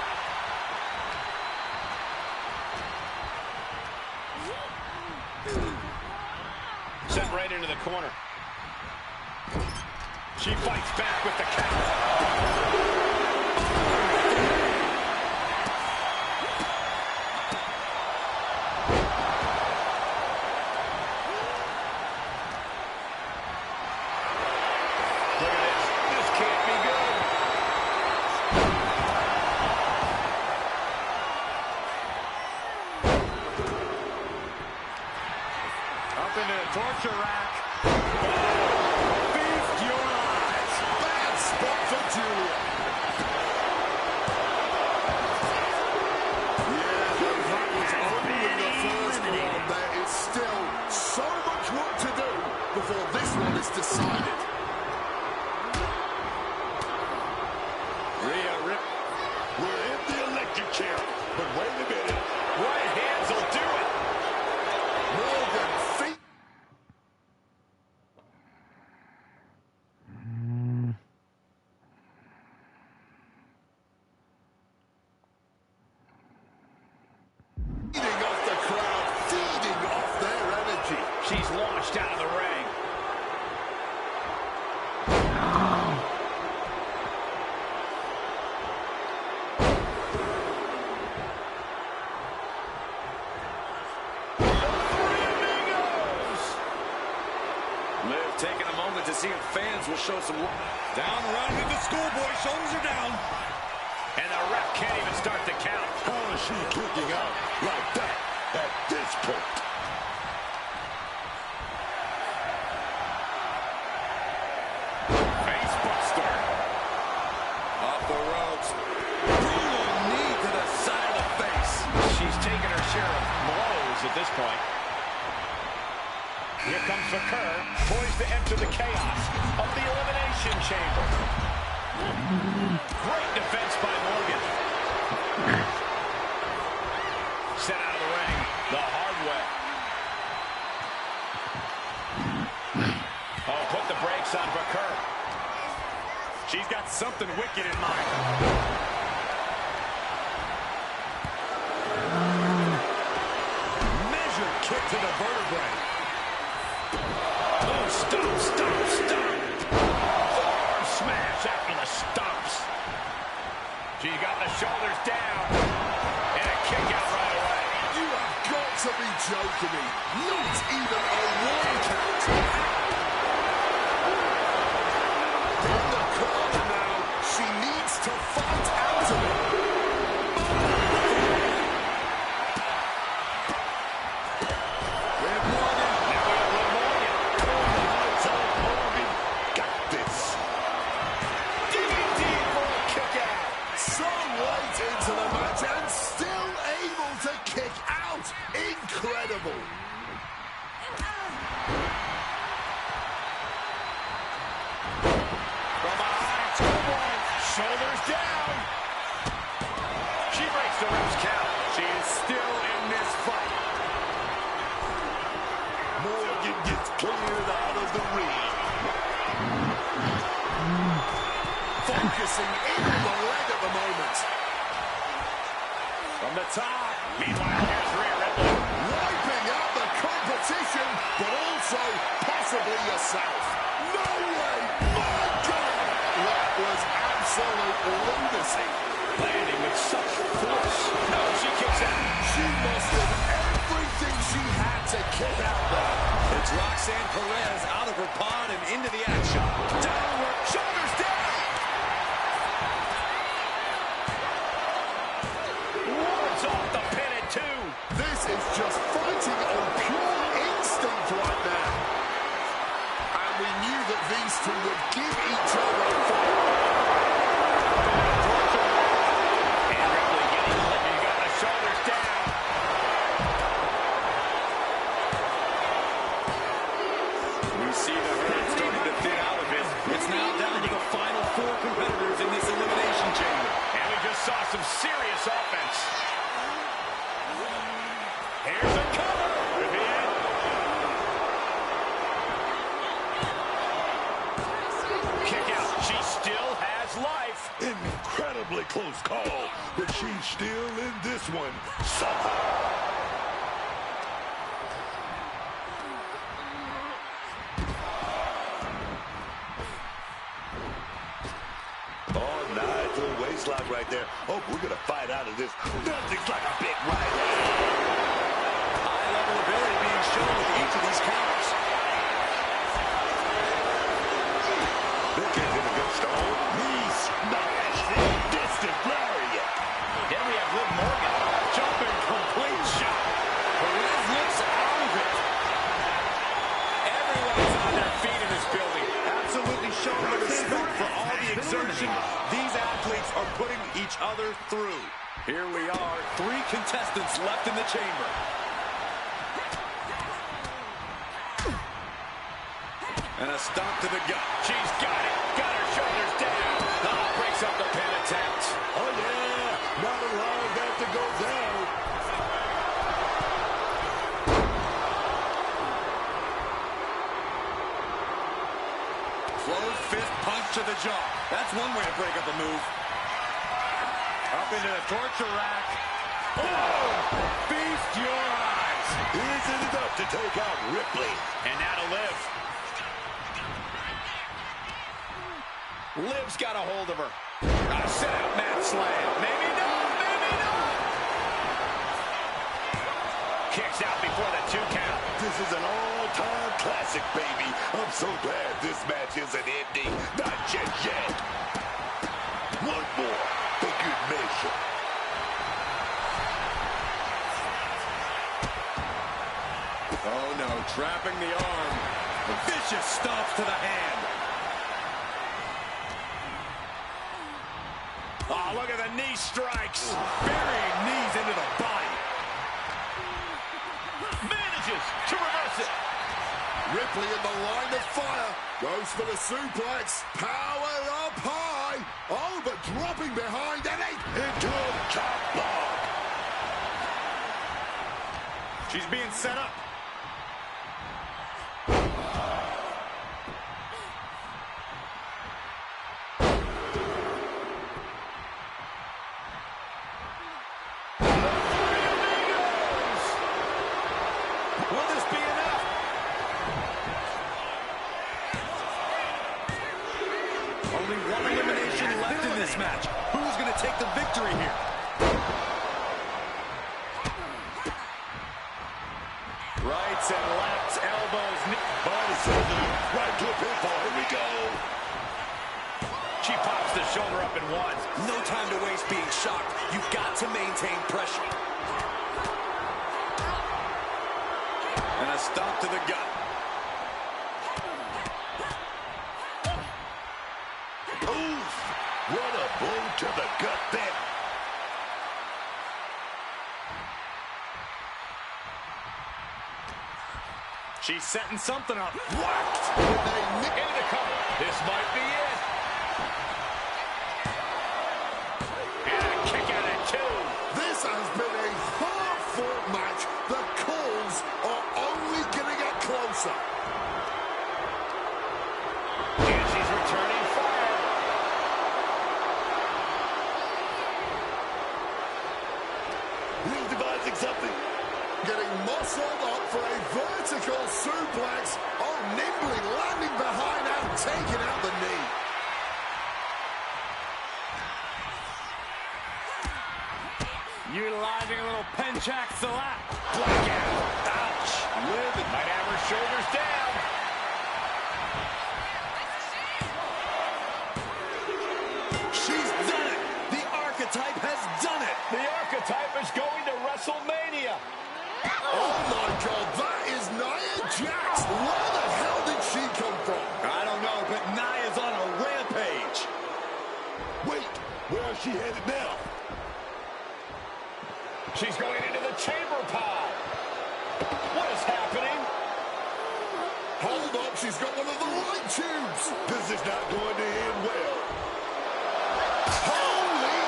Sent right into the corner. She fights back with the count. Look at this. This can't be good. Up into the torture rack. Feast your eyes. Bad spot for Julia. Yeah, though that was only the first one. There is still so much work to do before this one is decided. Rhea Rip. We're in the electric chair. But wait a minute. Right hands will do it. Morgan feet. Feeding off the crowd, feeding off their energy. She's launched out of the ring. Liv taking a moment to see if fans will show some love. Down around with the schoolboy, shoulders are down. And the ref can't even start the count. How is she kicking out like that at this point? Face buster. Off the ropes. Brutal knee to the side of the face. She's taken her share of blows at this point. Here comes Vaquer, poised to enter the chaos of the Elimination Chamber. Great defense by Morgan. Sent out of the ring the hard way. Oh, put the brakes on Vaquer. She's got something wicked in mind. Measured kick to the vertebrae. Oh, stop. Forearm smash after the stomps. She got the shoulders down. And a kick out right away. You have got to be joking me. Not even a 1 count. In the corner now. She needs to fight out of it. Liv Morgan. Now we have Liv Morgan. Morgan got this. Digging deep for a kick out. So late into the match and still able to kick out. Incredible. From behind, schoolboy. Shoulder Morgan gets cleared out of the ring. Focusing in on the leg at the moment. From the top. Meanwhile, here's Rhea Ripley. Wiping out the competition, but also possibly yourself. No way! My God! That was absolute lunacy. Landing with such force. No, she kicks out. She mustered everything she had to kick out there. It's Roxanne Perez out of her pod and into the action. Downward, shoulders down. Wards off the pin at 2. This is just fighting on pure instinct right now. And we knew that these two would give each other a fight. And Ripley getting lit. You got the shoulders down. We see the herd starting to thin out a bit. It's now down to the final 4 competitors in this elimination chamber. And we just saw some serious offense. Here's a cover. Could be it. Kick out. She still has life. Incredibly close call, but she's still in this one somehow. Oh, nice little waistlock right there. Oh, we're going to fight out of this. Nothing's like a big right hand. High-level ability being shown with each of these counters. This kid's in a good start. Knee smash. Distant lariat. Then we have Liv Morgan. Jumping complete shot. Perez looks out of it. Everyone's on their feet in this building. Absolutely showing the respect for all the exertion these athletes are putting each other through. Here we are, 3 contestants left in the chamber. And a stomp to the gut. She's got it. Got her shoulders down. Oh, breaks up the pin attempt. Oh, yeah. Not allowing that to go down. Closed fist punch to the jaw. That's one way to break up a move. Up into the torture rack. Oh! Feast your eyes. Is it enough to take out Ripley? And now to Liv. Liv's got a hold of her. Set out mat slam. Maybe not. Maybe not. Kicks out before the 2 count. This is an all-time classic, baby. I'm so glad this match isn't ending. Not just yet. One more for good measure. Oh, no. Trapping the arm. Vicious stomps to the hand. Oh, look at the knee strikes. Burying knees into the body. Manages to reverse it. Ripley in the line of fire. Goes for the suplex. Power up high. Oh, but dropping behind and into a top block. She's being set up. Will this be enough? Only one elimination left in this match. Who's going to take the victory here? Rights and lefts, elbows, Body surgery. Right to a pinfall. Here we go. She pops the shoulder up in 1. No time to waste being shocked. You've got to maintain pressure. And a stomp to the gut. Oof. What a blow to the gut there. She's setting something up. whacked. Into the cover. This might be it. And a kick out at 2. This has been a hard-fought match. The calls are only going to get closer. versa. And she's returning fire. He's devising something. Getting muscled up for a vertical suplex. Oh, nimbly landing behind and taking out the knee. Utilizing a little penchak salap. Blackout. Ouch. Living. Might have her shoulders down. She's done it. The Archetype has done it. The Archetype is going to WrestleMania. Oh my God, that is Nia Jax. Where the hell did she come from? I don't know, but Nia's on a rampage. Wait, where is she headed now? She's going into the chamber pod. What is happening? Hold up, she's got one of the light tubes. This is not going to end well. Holy!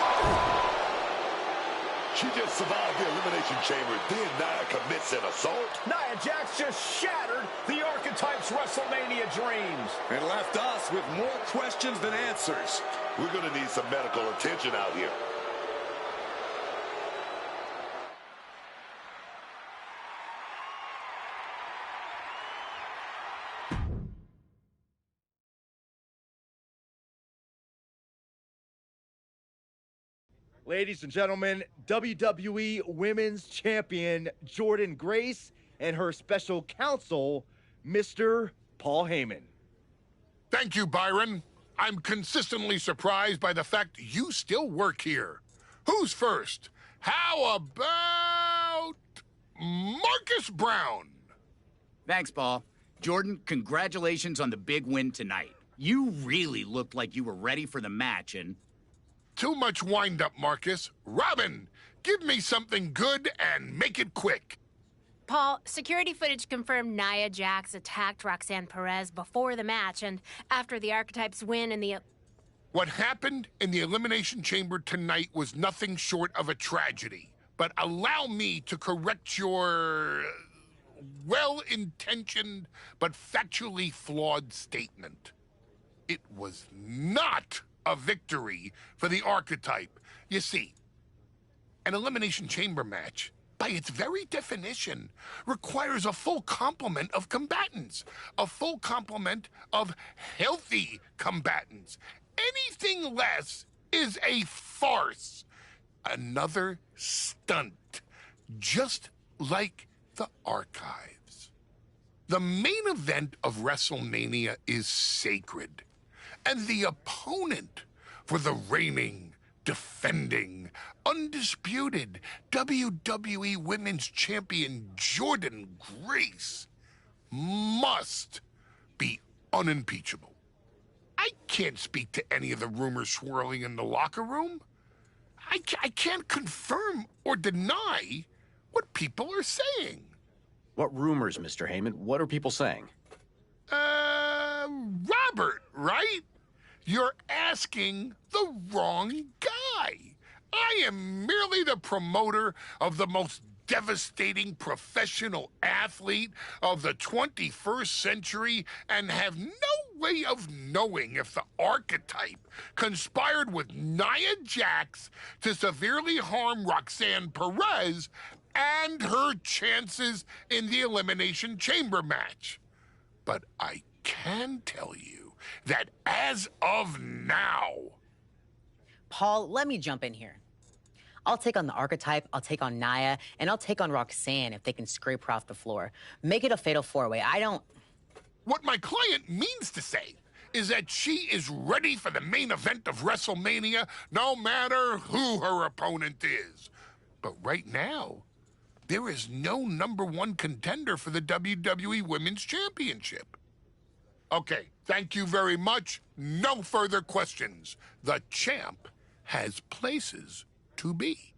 She just survived the Elimination Chamber, then Nia commits an assault. Nia Jax just shattered the Archetype's WrestleMania dreams. And left us with more questions than answers. We're going to need some medical attention out here. Ladies and gentlemen, WWE Women's Champion Jordynne Grace and her special counsel, Mr. Paul Heyman. Thank you, Byron. I'm consistently surprised by the fact you still work here. Who's first? How about Marcus Brown? Thanks, Paul. Jordan, congratulations on the big win tonight. You really looked like you were ready for the match, and... Too much wind-up, Marcus. Robin, give me something good and make it quick. Paul, security footage confirmed Nia Jax attacked Roxanne Perez before the match and after the Archetypes win in the... What happened in the Elimination Chamber tonight was nothing short of a tragedy. But allow me to correct your well-intentioned but factually flawed statement. It was not a victory for the Archetype. You see, an Elimination Chamber match, by its very definition, requires a full complement of combatants, a full complement of healthy combatants. Anything less is a farce, another stunt, just like the Archives. The main event of WrestleMania is sacred. And the opponent for the reigning, defending, undisputed WWE Women's Champion Jordynne Grace must be unimpeachable. I can't speak to any of the rumors swirling in the locker room. I can't confirm or deny what people are saying. What rumors, Mr. Heyman? What are people saying? Robert, right? You're asking the wrong guy. I am merely the promoter of the most devastating professional athlete of the 21st century and have no way of knowing if the Archetype conspired with Nia Jax to severely harm Roxanne Perez and her chances in the Elimination Chamber match. But I can tell you that as of now... Paul, let me jump in here. I'll take on the Archetype, I'll take on Nia, and I'll take on Roxanne if they can scrape her off the floor. Make it a fatal four-way. I don't... What my client means to say is that she is ready for the main event of WrestleMania, no matter who her opponent is. But right now, there is no #1 contender for the WWE Women's Championship. Okay, thank you very much. No further questions. The champ has places to be.